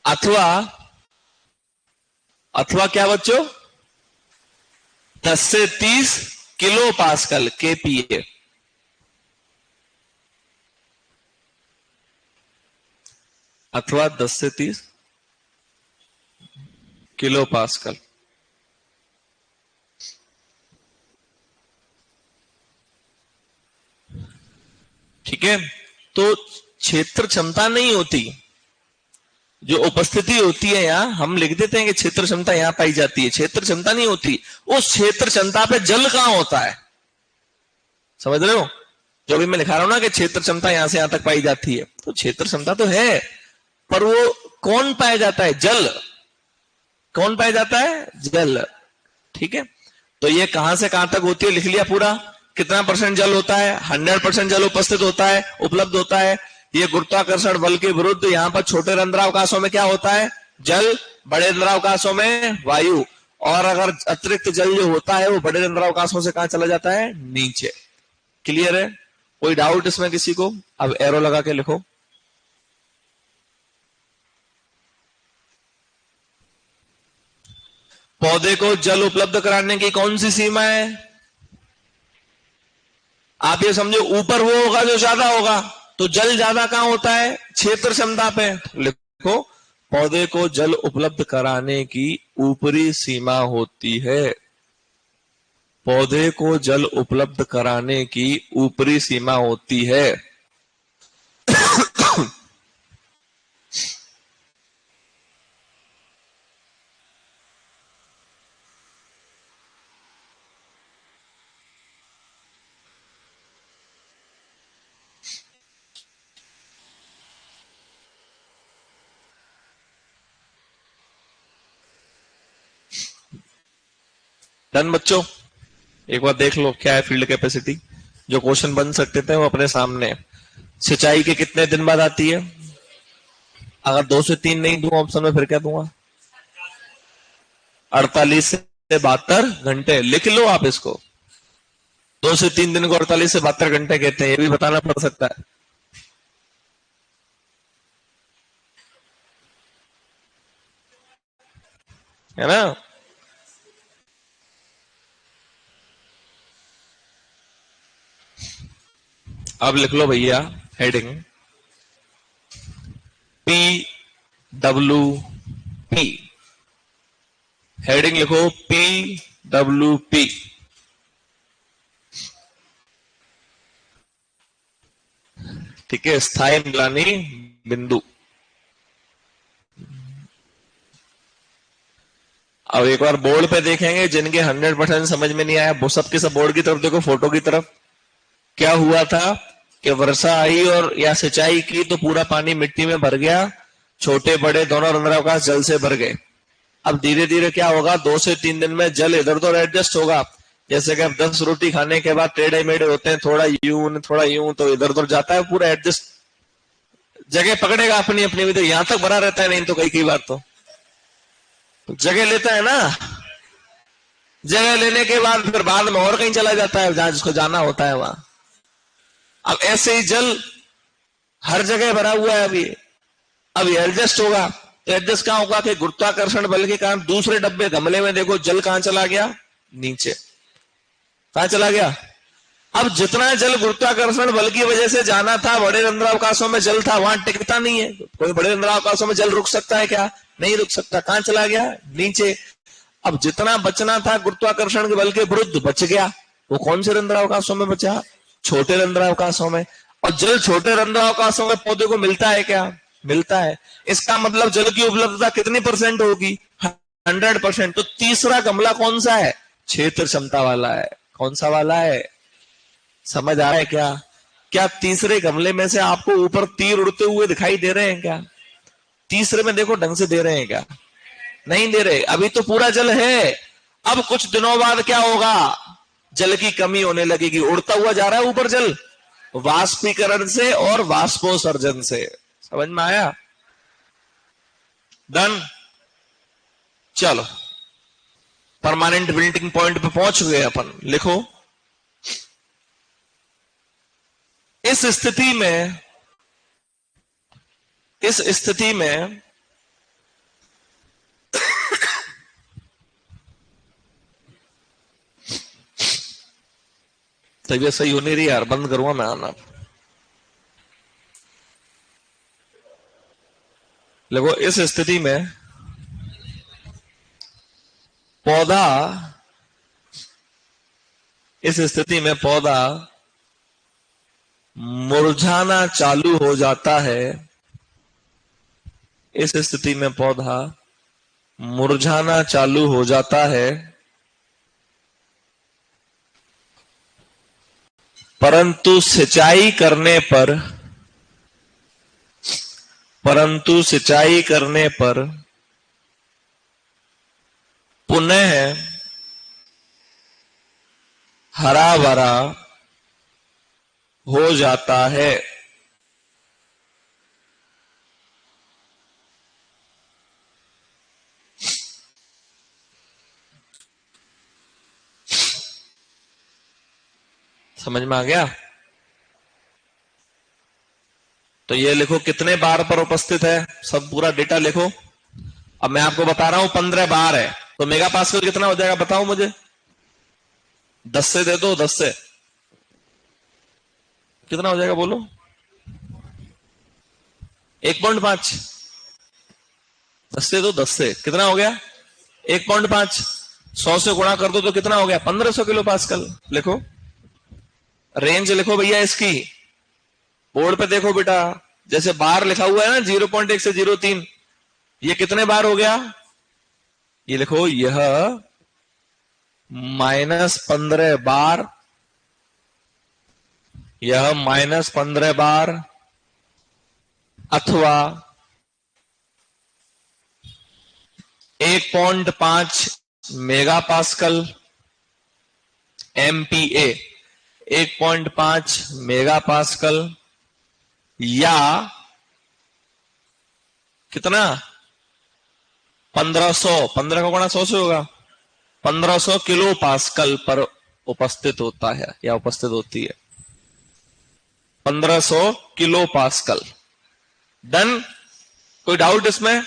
अथवा क्या बच्चों, 10 से 30 किलो पास्कल KPa। अथवा 10 से 30 किलो पास्कल। ठीक है, तो क्षेत्र क्षमता नहीं होती, जो उपस्थिति होती है यहां हम लिख देते हैं कि क्षेत्र क्षमता यहां पाई जाती है, क्षेत्र क्षमता नहीं होती। उस क्षेत्र क्षमता पे जल कहां होता है, समझ रहे हो? जो भी मैं लिखा रहा हूं ना कि क्षेत्र क्षमता यहां से यहां तक पाई जाती है, तो क्षेत्र क्षमता तो है, पर वो कौन पाया जाता है? जल। कौन पाया जाता है? जल। ठीक है, तो ये कहां से कहां तक होती है लिख लिया पूरा। कितना % जल होता है? 100% जल उपस्थित होता है, उपलब्ध होता है। ये गुरुत्वाकर्षण बल के विरुद्ध यहां पर छोटे रंध्रावकाशों में क्या होता है? जल। बड़े रंध्रावकाशों में वायु। और अगर अतिरिक्त जल जो होता है वो बड़े रंध्रावकाशों से कहां चला जाता है? नीचे। क्लियर है? कोई डाउट इसमें किसी को? अब एरो लगा के लिखो। पौधे को जल उपलब्ध कराने की कौन सी सीमा है? आप ये समझो, ऊपर वो होगा जो ज्यादा होगा, तो जल ज्यादा कहां होता है? क्षेत्र क्षमता पे। लिखो, पौधे को जल उपलब्ध कराने की ऊपरी सीमा होती है। पौधे को जल उपलब्ध कराने की ऊपरी सीमा होती है। डन बच्चों, एक बार देख लो क्या है फील्ड कैपेसिटी। जो क्वेश्चन बन सकते थे वो अपने सामने। सिंचाई के कितने दिन बाद आती है? अगर 2 से 3 नहीं दूंगा ऑप्शन में, फिर क्या दूंगा? 48 से 72 घंटे। लिख लो आप इसको। 2 से 3 दिन को 48 से 72 घंटे कहते हैं, ये भी बताना पड़ सकता है। है ना। अब लिख लो भैया हेडिंग PWP। हेडिंग लिखो PWP। ठीक है, स्थायी ढलानी बिंदु। अब एक बार बोर्ड पे देखेंगे, जिनके 100% समझ में नहीं आया वो सबके सब बोर्ड की तरफ देखो, फोटो की तरफ। क्या हुआ था कि वर्षा आई और या सिंचाई की तो पूरा पानी मिट्टी में भर गया, छोटे बड़े दोनों रंध्रावकाश जल से भर गए। अब धीरे धीरे क्या होगा, 2 से 3 दिन में जल इधर उधर एडजस्ट होगा। जैसे कि अब 10 रोटी खाने के बाद टेढ़े मेढ़े होते हैं, थोड़ा यूं थोड़ा यूं, तो इधर उधर जाता है, पूरा एडजस्ट जगह पकड़ेगा अपनी अपनी भी, तो यहां तक भरा रहता है, नहीं तो कई बार तो जगह लेता है ना। जगह लेने के बाद फिर बाद में और कहीं चला जाता है जहां जिसको जाना होता है वहां। अब ऐसे ही जल हर जगह भरा हुआ है। अब ये एडजस्ट होगा, तो एडजस्ट कहां होगा कि गुरुत्वाकर्षण बल के कारण दूसरे डब्बे गमले में देखो जल कहां चला गया? नीचे। कहां चला गया? अब जितना जल गुरुत्वाकर्षण बल की वजह से जाना था, बड़े रंध्रावकाशों में जल था, वहां टिकता नहीं है। कोई बड़े रंध्रावकाशों में जल रुक सकता है क्या? नहीं रुक सकता। कहां चला गया? नीचे। अब जितना बचना था गुरुत्वाकर्षण के बल के विरुद्ध बच गया, वो कौन से रंध्रावकाशों में बचा? छोटे रंध्रावकाशों में। और जल छोटे रंध्रावकाशों में पौधे को मिलता है क्या? मिलता है। इसका मतलब जल की उपलब्धता कितनी परसेंट होगी? 100%। तो तीसरा गमला कौन सा है? क्षेत्र क्षमता वाला है। कौन सा वाला है? समझ आ रहा है क्या? क्या तीसरे गमले में से आपको ऊपर तीर उड़ते हुए दिखाई दे रहे हैं क्या? तीसरे में देखो ढंग से दे रहे हैं क्या? नहीं दे रहे। अभी तो पूरा जल है। अब कुछ दिनों बाद क्या होगा? जल की कमी होने लगेगी। उड़ता हुआ जा रहा है ऊपर जल, वाष्पीकरण से और वाष्पोसर्जन से। समझ में आया? डन। चलो, परमानेंट मेल्टिंग पॉइंट पे पहुंच गए अपन। लिखो, इस स्थिति में तबीयत सही हो नहीं रही यार, बंद करूंगा मैं आना। देखो, इस स्थिति में पौधा मुरझाना चालू हो जाता है। इस स्थिति में पौधा मुरझाना चालू हो जाता है, परंतु सिंचाई करने पर पुनः हरा भरा हो जाता है। समझ में आ गया? तो ये लिखो कितने बार पर उपस्थित है, सब पूरा डेटा लिखो। अब मैं आपको बता रहा हूं 15 बार है, तो मेगा पास्कल कितना हो जाएगा बताओ मुझे? 10 से दे दो, 10 से कितना हो जाएगा बोलो? 1.5। 10 से दो, 10 से कितना हो गया? 1.5। 100 से गुणा कर दो तो कितना हो गया? 1500 किलो पास्कल। लिखो, रेंज लिखो भैया इसकी। बोर्ड पे देखो बेटा, जैसे बार लिखा हुआ है ना 0.1 से 0.3, ये कितने बार हो गया? ये लिखो, यह -15 बार, यह -15 बार, अथवा 1.5 mega pascal, MPa 1.5 mega pascal, या कितना? 1500, 15 का गुणा 100 से होगा, 1500 किलो पास्कल पर उपस्थित होता है या उपस्थित होती है। 1500 किलो पास्कल। डन? कोई डाउट इसमें?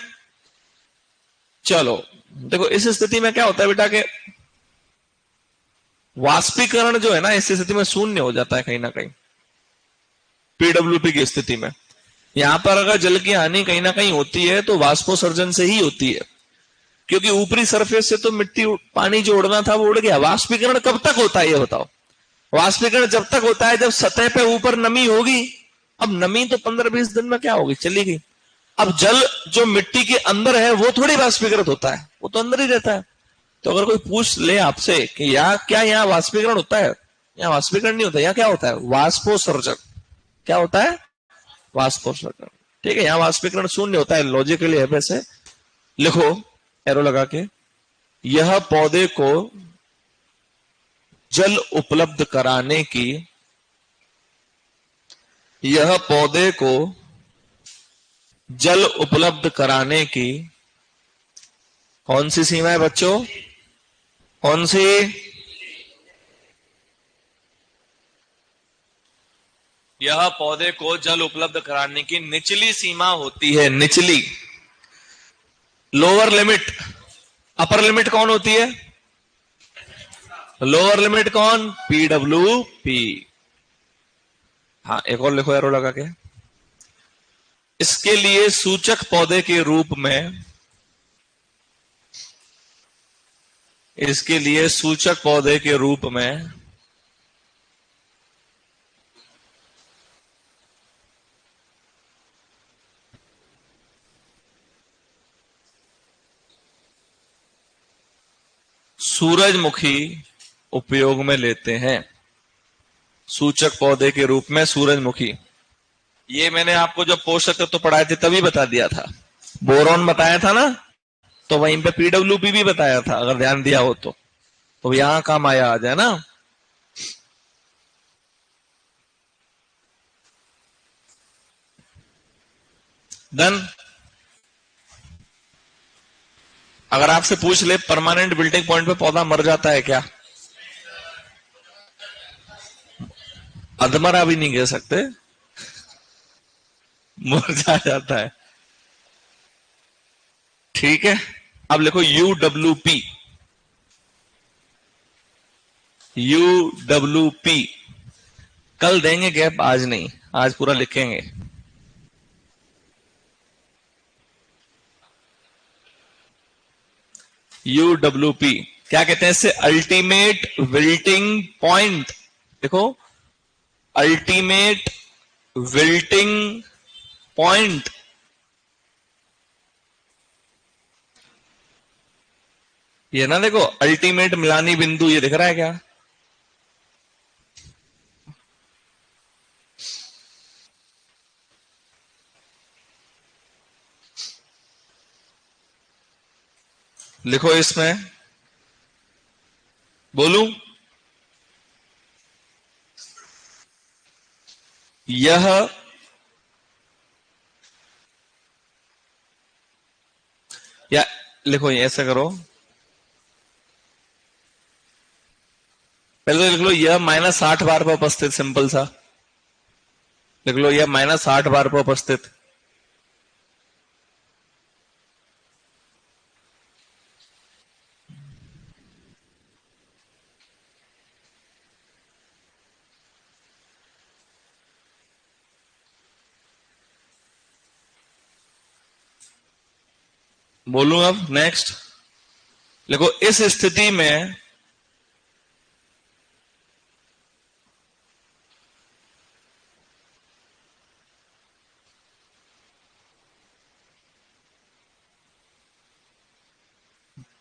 चलो देखो, इस स्थिति में क्या होता है बेटा के वाष्पीकरण जो है ना, इस स्थिति में शून्य हो जाता है कहीं ना कहीं। पीडब्ल्यूपी की स्थिति में यहां पर अगर जल की हानि कहीं ना कहीं होती है तो वाष्पोसर्जन से ही होती है, क्योंकि ऊपरी सरफेस से तो मिट्टी पानी जो उड़ना था वो उड़ गया। वाष्पीकरण कब तक होता है ये बताओ? वाष्पीकरण जब तक होता है जब सतह पे ऊपर नमी होगी। अब नमी तो 15-20 दिन में क्या होगी, चली गई। अब जल जो मिट्टी के अंदर है वो थोड़ी वाष्पीकृत होता है, वो तो अंदर ही रहता है। तो अगर कोई पूछ ले आपसे कि यहाँ क्या यहाँ वाष्पीकरण होता है, यहाँ वाष्पीकरण नहीं होता, यहाँ क्या होता है? वाष्पोसर्जन। क्या होता है? वाष्पोसर्जन। ठीक है, यहाँ वाष्पीकरण शून्य होता है, लॉजिकली है वैसे। लिखो एरो लगा के, यह पौधे को जल उपलब्ध कराने की, यह पौधे को जल उपलब्ध कराने की कौन सी सीमा है बच्चों? कौन सी? यह पौधे को जल उपलब्ध कराने की निचली सीमा होती है। निचली, लोअर लिमिट। अपर लिमिट कौन होती है? लोअर लिमिट कौन? PWP। हाँ, एक और लिखो एरो लगा के। इसके लिए सूचक पौधे के रूप में, इसके लिए सूचक पौधे के रूप में सूरजमुखी उपयोग में लेते हैं, सूचक पौधे के रूप में सूरजमुखी। ये मैंने आपको जब पोषक तत्व तो पढ़ाए थे तभी बता दिया था। बोरॉन बताया था ना, तो वहीं पे पीडब्ल्यूपी भी बताया था, अगर ध्यान दिया हो तो यहां काम आया आज, है ना। डन। अगर आपसे पूछ ले परमानेंट बिल्टिंग पॉइंट पे पौधा मर जाता है क्या? अधमरा भी नहीं कह सकते, मुरझा जाता है। ठीक है, अब लिखो UWP। UWP कल देंगे गैप, आज नहीं, आज पूरा लिखेंगे। UWP क्या कहते हैं इससे? Ultimate wilting point. देखो, अल्टीमेट विल्टिंग पॉइंट। ये ना देखो, अल्टीमेट मिलानी बिंदु, ये दिख रहा है क्या? लिखो इसमें, बोलूं? यह या लिखो, ऐसे करो, पहले तो लिख लो यह -60 बार पर उपस्थित, सिंपल सा लिख लो, यह -60 बार पर उपस्थित। बोलूं अब नेक्स्ट? देखो, इस स्थिति में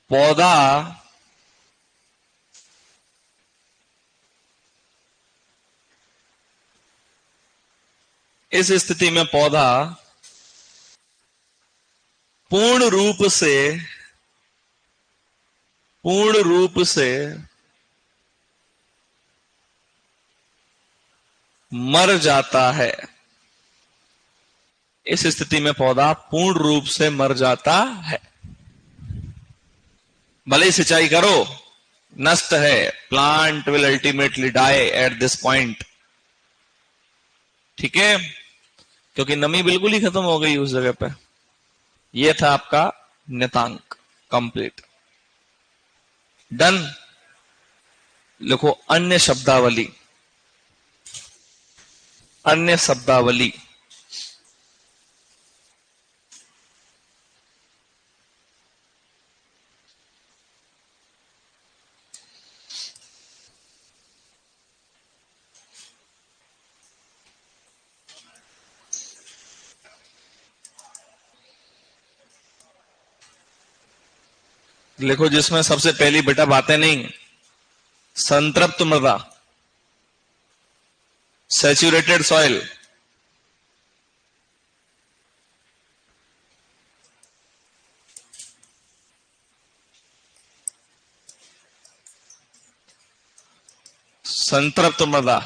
पौधा इस स्थिति में पौधा पूर्ण रूप से मर जाता है। इस स्थिति में पौधा पूर्ण रूप से मर जाता है। भले ही सिंचाई करो, नष्ट है। Plant will ultimately die at this point. ठीक है, क्योंकि नमी बिल्कुल ही खत्म हो गई उस जगह पे। यह था आपका नियतांक कंप्लीट। डन। लिखो अन्य शब्दावली। अन्य शब्दावली लिखो, जिसमें सबसे पहली बेटा बातें नहीं। संतृप्त मृदा, सैचुरेटेड सॉइल, संतृप्त मृदा।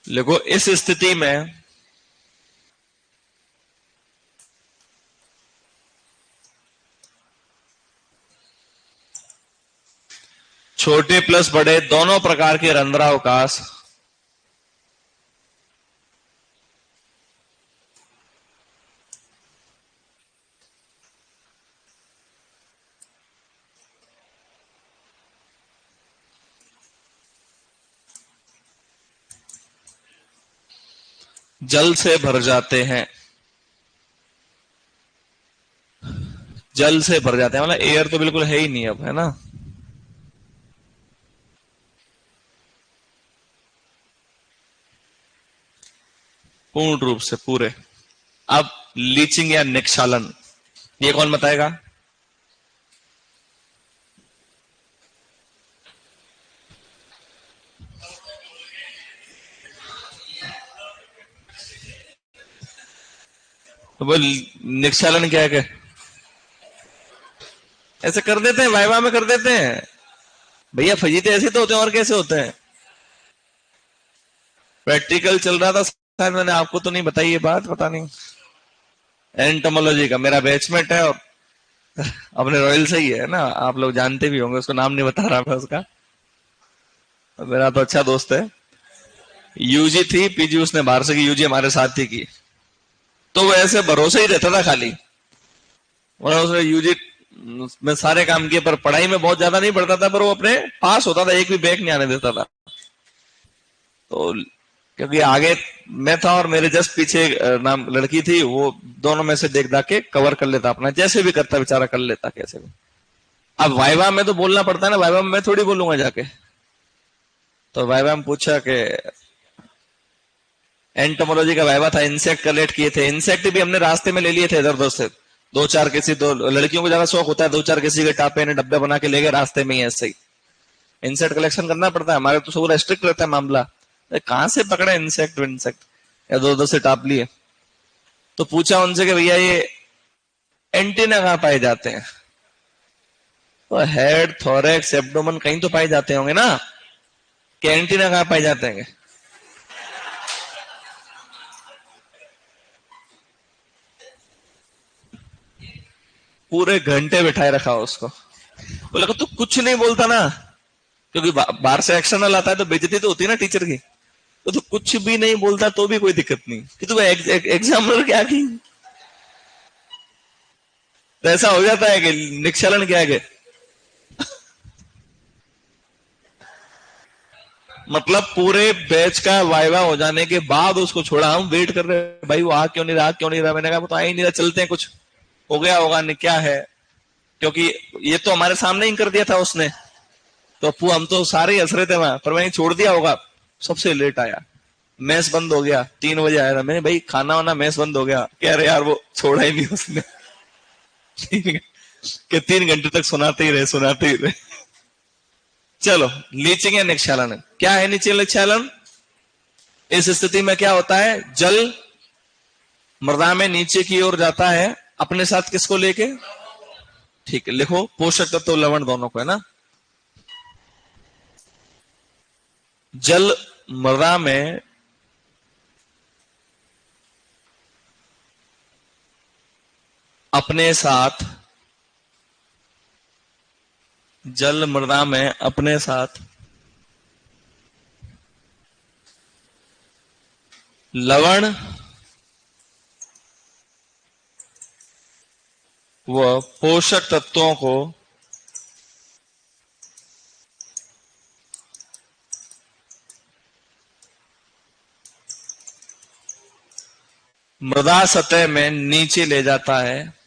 लिखो, इस स्थिति में छोटे प्लस बड़े दोनों प्रकार के रंध्रावकाश जल से भर जाते हैं। जल से भर जाते हैं मतलब एयर तो बिल्कुल है ही नहीं अब, है ना। पूर्ण रूप से पूरे। अब लीचिंग या निक्षालन, ये कौन बताएगा? तो बोल निक्षालन क्या है? ऐसे कर देते हैं, वाइवा में कर देते हैं भैया। फजीते ऐसे तो होते हैं, और कैसे होते हैं? प्रैक्टिकल चल रहा था शायद, मैंने आपको तो नहीं बताई ये बात, पता नहीं। एंटोमोलॉजी का मेरा बैचमेट है, और अपने रॉयल से ही है ना, आप लोग जानते भी होंगे उसको, नाम नहीं बता रहा मैं उसका। मेरा तो अच्छा दोस्त है। यूजी थी, पीजी उसने बाहर से की, यूजी हमारे साथ ही की। तो वो ऐसे भरोसे ही रहता था खाली, और उसने यूजी में सारे काम किए, पर पढ़ाई में बहुत ज्यादा नहीं पढ़ता था, पर वो अपने पास होता था, एक भी बैक नहीं आने देता था। तो क्योंकि आगे मैं था और मेरे जस्ट पीछे नाम लड़की थी, वो दोनों में से देख दाख के कवर कर लेता अपना, जैसे भी करता बेचारा कर लेता कैसे भी। अब वाइवा में तो बोलना पड़ता है ना, वाइवा में मैं थोड़ी बोलूंगा जाके। तो वाइवा में पूछा कि एंटोमोलॉजी का वाइवा था, इंसेक्ट कलेक्ट किए थे, इंसेक्ट भी हमने रास्ते में ले लिए थे इधर उधर से, दो चार किसी, तो लड़कियों को ज्यादा शौक होता है, दो चार किसी के टापे ने डब्बे बना के ले गए रास्ते में ही, ऐसे ही इंसेक्ट कलेक्शन करना पड़ता है, हमारे तो सब स्ट्रिक्ट रहता है मामला। कहां से पकड़े इंसेक्ट विंसेक्ट, या दो दो से टाप लिए। तो पूछा उनसे कि भैया ये एंटीना कहां पाए जाते हैं? तो हेड, थोरेक्स, एब्डोमेन कहीं तो पाए जाते होंगे ना, कि एंटीना कहां पाए जाते हैं? पूरे घंटे बिठाए रखा उसको। बोला तू कुछ नहीं बोलता ना, क्योंकि बाहर से एक्सटर्नल आता है तो बेइज्जती तो होती है ना टीचर की। तो तू कुछ भी नहीं बोलता तो भी कोई दिक्कत नहीं, कि तू एग्जामिनर क्या की। तो ऐसा हो जाता है कि निक्षालन क्या है, मतलब पूरे बैच का वाइवा हो जाने के बाद उसको छोड़ा, हम वेट कर रहे भाई वो आ क्यों नहीं रहा, क्यों नहीं रहा। मैंने कहा वो तो आ ही नहीं रहा, चलते हैं, कुछ हो गया होगा, नहीं क्या है, क्योंकि ये तो हमारे सामने ही कर दिया था उसने। तो अप्पू हम तो सारे ही हंस रहे थे वहां, पर मैंने छोड़ दिया होगा। सबसे लेट आया, मैस बंद हो गया, 3 बजे आया था। मैंने भाई खाना वाना मैस बंद हो गया, कह रहे यार वो छोड़ा ही नहीं उसने। कि 3 घंटे तक सुनाते ही रहे, सुनाते ही रहे। चलो, लीचिंग या निक्षालन, क्या है नीचे निक्षालन? इस स्थिति में क्या होता है, जल मृदा में नीचे की ओर जाता है, अपने साथ किसको लेके? ठीक है, लिखो पोषक तत्व लवण दोनों को, है ना। जल मृदा में अपने साथ, जल मृदा में अपने साथ लवण व पोषक तत्वों को मृदा सतह में नीचे ले जाता है।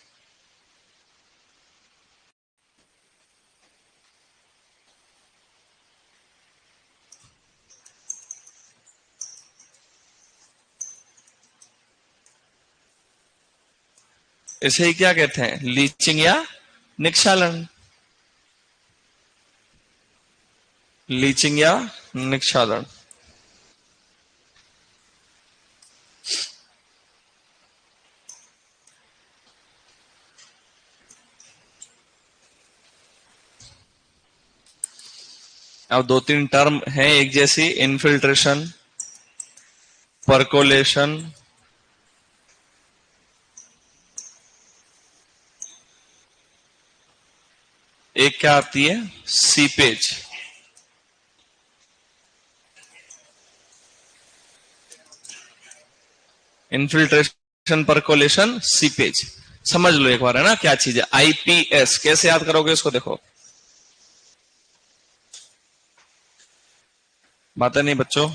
इसे ही क्या कहते हैं, लीचिंग या निक्षालन। लीचिंग या निक्षालन। अब 2-3 टर्म हैं एक जैसी, इनफिल्ट्रेशन, परकोलेशन, एक क्या आती है, सीपेज। इनफिल्ट्रेशन, परकोलेशन, सीपेज, समझ लो एक बार, है ना क्या चीज है। आईपीएस कैसे याद करोगे इसको, देखो बातें नहीं बच्चों।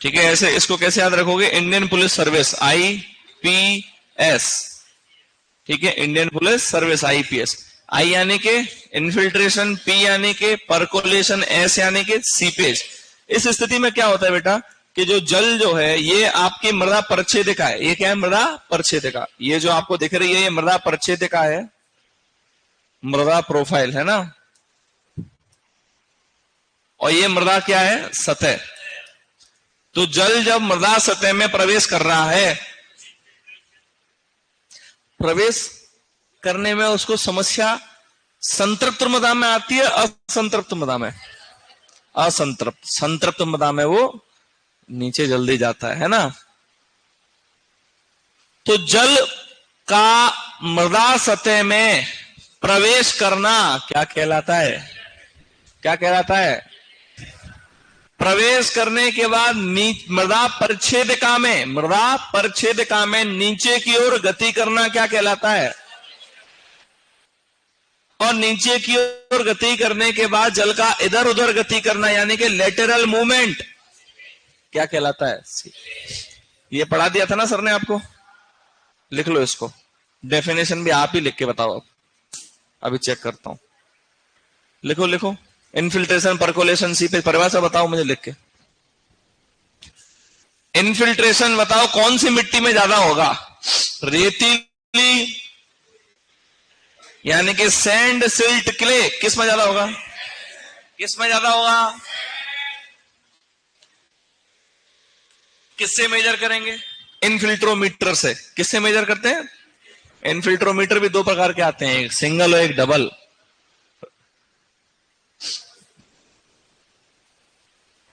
ठीक है, ऐसे इसको कैसे याद रखोगे, इंडियन पुलिस सर्विस, आईपीएस। ठीक है, इंडियन पुलिस सर्विस, आईपीएस। आई यानी के इनफिल्ट्रेशन, पी यानी के परकोलेशन, एस यानी के सीपेज। इस स्थिति में क्या होता है बेटा कि जो जल जो है ये आपकी मृदा परिच्छेदिका है। ये क्या है? मृदा परिच्छेदिका। ये जो आपको दिख रही है ये मृदा परिच्छेदिका है, मृदा प्रोफाइल है ना। और ये मृदा क्या है? सतह। तो जल जब मृदा सतह में प्रवेश कर रहा है, प्रवेश करने में उसको समस्या संतृप्त मृदा में आती है, असंतृप्त मृदा में? असंतृप्त। संतृप्त मृदा में वो नीचे जल्दी जाता है ना। तो जल का मृदा सतह में प्रवेश करना क्या कहलाता है? क्या कहलाता है? प्रवेश करने के बाद मृदा परिच्छेदिका में नीचे की ओर गति करना क्या कहलाता है? और नीचे की ओर गति करने के बाद जल का इधर उधर गति करना यानी कि लेटरल मूवमेंट क्या कहलाता है? ये पढ़ा दिया था ना सर ने आपको, लिख लो इसको। डेफिनेशन भी आप ही लिख के बताओ। अब अभी चेक करता हूं, लिखो लिखो। इनफिल्ट्रेशन, परकोलेशन, सीपेज, परिभाषा बताओ मुझे लिख के। इनफिल्ट्रेशन बताओ कौन सी मिट्टी में ज्यादा होगा? रेतीली यानी कि सैंड, सिल्ट, क्ले, किस में ज्यादा होगा? किस में ज्यादा होगा? किससे मेजर करेंगे? इनफिल्ट्रोमीटर से। किससे मेजर करते हैं? इनफिल्ट्रोमीटर भी दो प्रकार के आते हैं, एक सिंगल और एक double.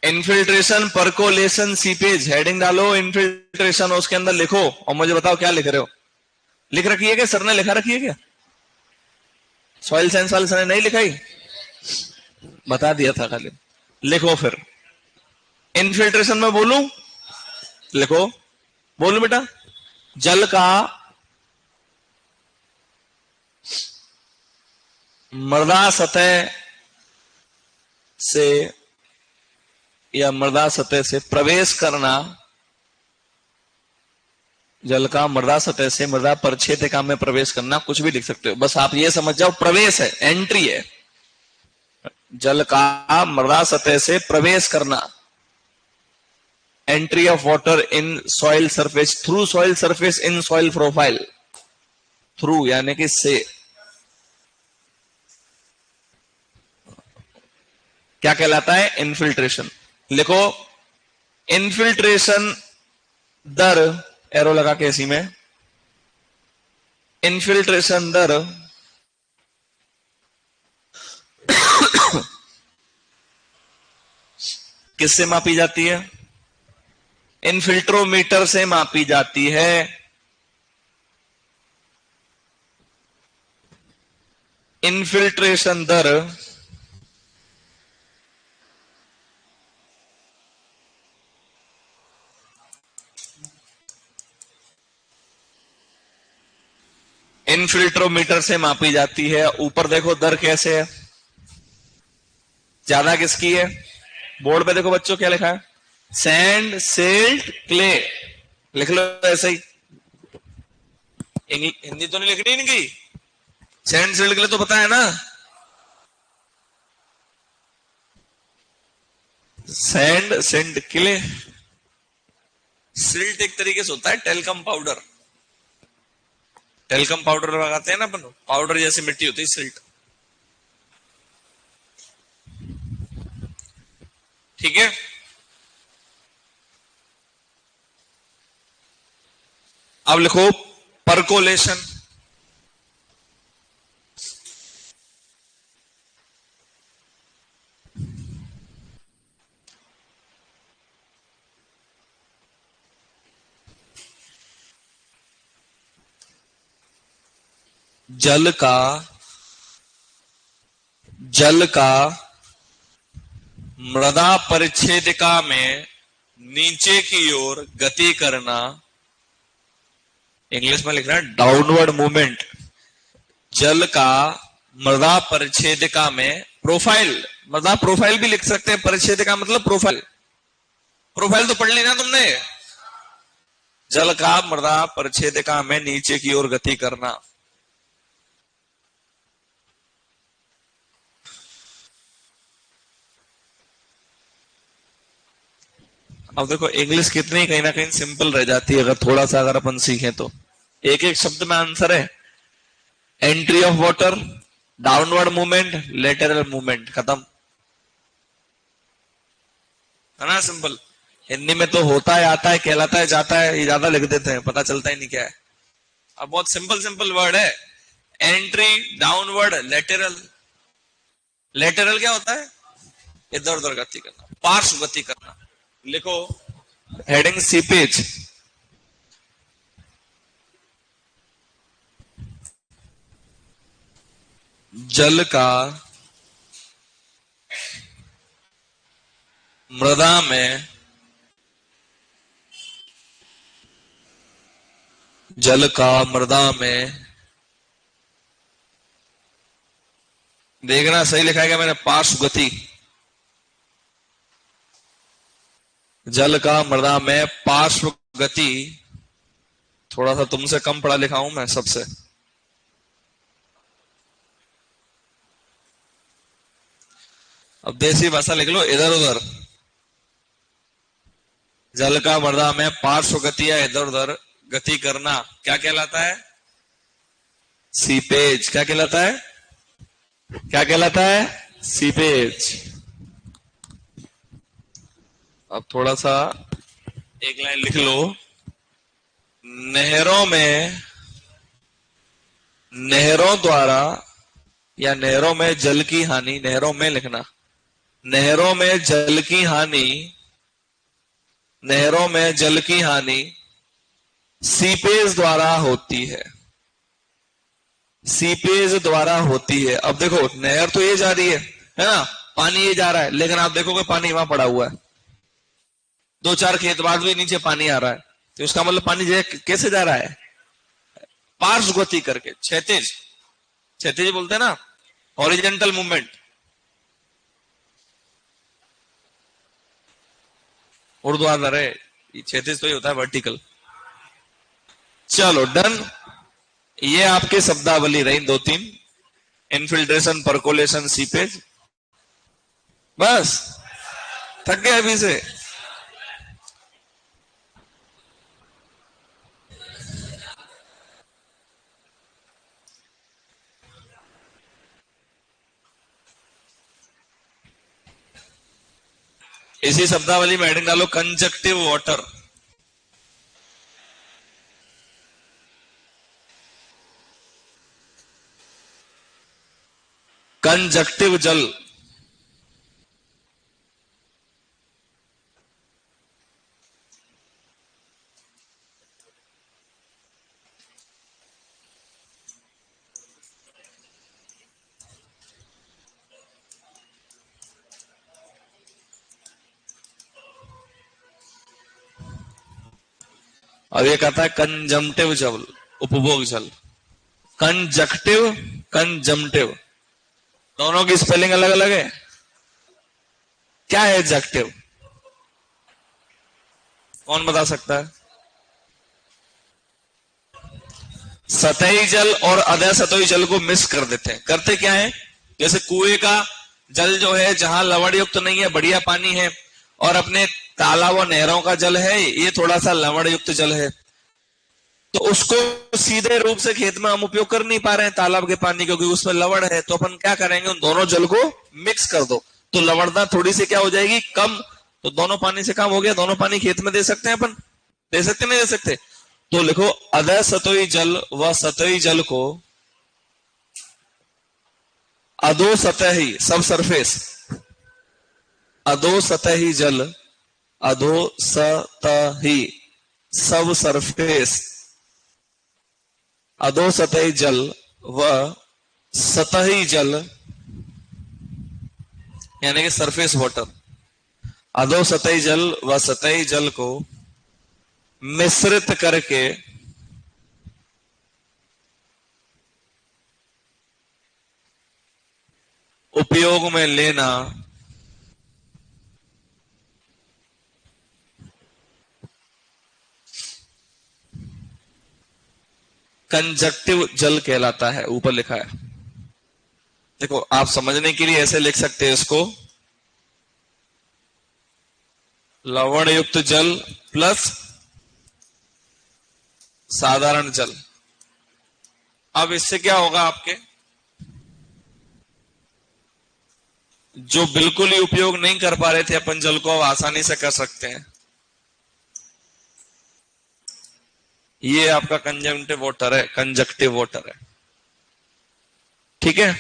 Infiltration, percolation, seepage, heading डालो इनफिल्ट्रेशन, उसके अंदर लिखो और मुझे बताओ क्या लिख रहे हो। लिख रखी है क्या? सर ने लिखा रखी है क्या? सॉइल साइंस वाले सर ने नहीं लिखाई? बता दिया था खाली। लिखो फिर। इनफिल्ट्रेशन में बोलूं? लिखो, बोलूं बेटा। जल का मृदा सतह से या मृदा सतह से प्रवेश करना, जल का मृदा सतह से मृदा परिच्छेदिका में प्रवेश करना, कुछ भी लिख सकते हो, बस आप ये समझ जाओ प्रवेश है, एंट्री है। जल का मृदा सतह से प्रवेश करना, entry of water in soil surface, through soil surface in soil profile. Through यानी कि से। क्या कहलाता है? इनफिल्ट्रेशन। लिखो, इनफिल्ट्रेशन दर, एरो लगा के इसी में, इनफिल्ट्रेशन दर किससे मापी जाती है? इनफिल्ट्रोमीटर से मापी जाती है। इनफिल्ट्रेशन दर इनफिल्ट्रोमीटर से मापी जाती है। ऊपर देखो दर कैसे है, ज्यादा किसकी है? बोर्ड पे देखो बच्चों क्या लिखा है, सैंड, सिल्ट, क्ले। लिख लो ऐसे ही, हिंदी तो नहीं लिखनी इनकी। सैंड, सिल्ट, क्ले तो पता है ना। Sand, silt, clay. सिल्ट एक तरीके से होता है टेल्कम पाउडर। टेल्कम पाउडर लगाते हैं ना अपन, पाउडर जैसी मिट्टी होती है सिल्ट। ठीक है। अब लिखो परकोलेशन। जल का मृदा परिच्छेदिका में नीचे की ओर गति करना, इंग्लिश में लिख रहा है डाउनवर्ड मूवमेंट। जल का मृदा परिच्छेदिका में प्रोफाइल, मृदा प्रोफाइल भी लिख सकते हैं, परिच्छेदिका मतलब प्रोफाइल। प्रोफाइल तो पढ़ ली ना तुमने। जल का मृदा परिच्छेदिका में नीचे की ओर गति करना। अब देखो इंग्लिश कितनी कहीं ना कहीं सिंपल रह जाती है अगर थोड़ा सा अगर अपन सीखें तो। एक एक शब्द में आंसर है। Entry of water, downward movement, lateral movement, खत्म। है ना सिंपल। हिंदी में तो होता है, आता है, कहलाता है, जाता है, ये ज्यादा लिख देते हैं, पता चलता ही नहीं क्या है। अब बहुत सिंपल सिंपल वर्ड है। Entry, downward, lateral. लेटरल क्या होता है? इधर उधर गति करना, पार्श्व गति करना। लिखो हेडिंग सीपेज। जल का मृदा में, जल का मृदा में, देखना सही लिखा है क्या मैंने? पार्श्व गति। जल का मृदा में पार्श्व गति। थोड़ा सा तुमसे कम पढ़ा लिखा हूं मैं सबसे। अब देसी भाषा लिख लो, इधर उधर। जल का मृदा में पार्श्व गति या इधर उधर गति करना क्या कहलाता है? सीपेज। क्या कहलाता है? क्या कहलाता है? सीपेज। अब थोड़ा सा एक लाइन लिख लो। नहरों में, नहरों द्वारा या नहरों में जल की हानि, नहरों में लिखना, नहरों में जल की हानि, नहरों में जल की हानि सीपेज द्वारा होती है। सीपेज द्वारा होती है। अब देखो नहर तो ये जा रही है ना, पानी ये जा रहा है, लेकिन आप देखोगे पानी वहां पड़ा हुआ है, दो चार खेत बाद भी नीचे पानी आ रहा है, तो इसका मतलब पानी कैसे जा रहा है? पार्श्व गति करके, क्षैतिज। क्षैतिज बोलते हैं ना, हॉरिजेंटल मूवमेंट। ऊर्ध्वाधर है, क्षैतिज तो ही होता है वर्टिकल। चलो डन। ये आपके शब्दावली रही दो तीन। Infiltration, percolation, seepage. बस थक गए अभी से? इसी शब्दावली में हेडिंग डालो कंजक्टिव वाटर। कंजक्टिव जल। और ये कहता है कंजम्पटिव जल, उपभोग जल। कंजक्टिव, कंजम्पटिव, दोनों की स्पेलिंग अलग अलग है। क्या है एडजेक्टिव? कौन बता सकता है? सतही जल और अधः सतही जल को मिक्स कर देते हैं। करते क्या है? जैसे कुएं का जल जो है, जहां लवण युक्त तो नहीं है, बढ़िया पानी है, और अपने तालाब और नहरों का जल है, ये थोड़ा सा लवण युक्त जल है, तो उसको सीधे रूप से खेत में हम उपयोग कर नहीं पा रहे हैं तालाब के पानी, क्योंकि उसमें लवण है। तो अपन क्या करेंगे? उन दोनों जल को मिक्स कर दो, तो लवणता थोड़ी सी क्या हो जाएगी? कम। तो दोनों पानी से काम हो गया। दोनों पानी खेत में दे सकते हैं अपन? दे सकते नहीं दे सकते? तो लिखो अधः सतही जल व सतही जल को अधो सतही, सब सरफेस, अधो सतही जल, अधो सतही, सब सरफेस, अधो सतही जल व सतही जल यानी कि सरफेस वाटर, अधो सतही जल व सतही जल को मिश्रित करके उपयोग में लेना कंजक्टिव जल कहलाता है। ऊपर लिखा है, देखो आप समझने के लिए ऐसे लिख सकते हैं इसको। लवण युक्त जल प्लस साधारण जल। अब इससे क्या होगा, आपके जो बिल्कुल ही उपयोग नहीं कर पा रहे थे अपन जल को, अब आसानी से कर सकते हैं। ये आपका कंजम्पटिव वाटर है, कंजक्टिव वाटर है, ठीक है।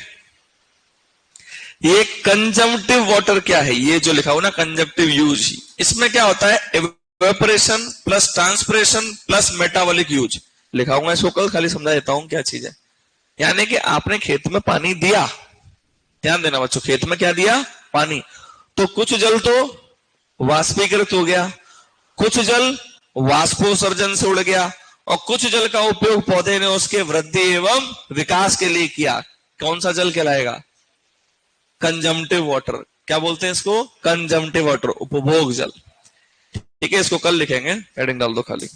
ये कंजम्पटिव वाटर क्या है, ये जो लिखा हुआ ना कंजम्पटिव यूज, इसमें क्या होता है, evaporation plus transpiration plus metabolic use लिखा हुआ है। इसको कल खाली समझा देता हूं क्या चीज है। यानी कि आपने खेत में पानी दिया, ध्यान देना बच्चों, खेत में क्या दिया, पानी, तो कुछ जल तो वाष्पीकृत हो गया, कुछ जल वाष्पोत्सर्जन से उड़ गया, और कुछ जल का उपयोग पौधे ने उसके वृद्धि एवं विकास के लिए किया। कौन सा जल कहलाएगा, कंजम्पटिव वाटर। क्या बोलते हैं इसको, कंजम्पटिव वाटर, उपभोग जल, ठीक है। इसको कल लिखेंगे, हेडिंग डाल दो खाली।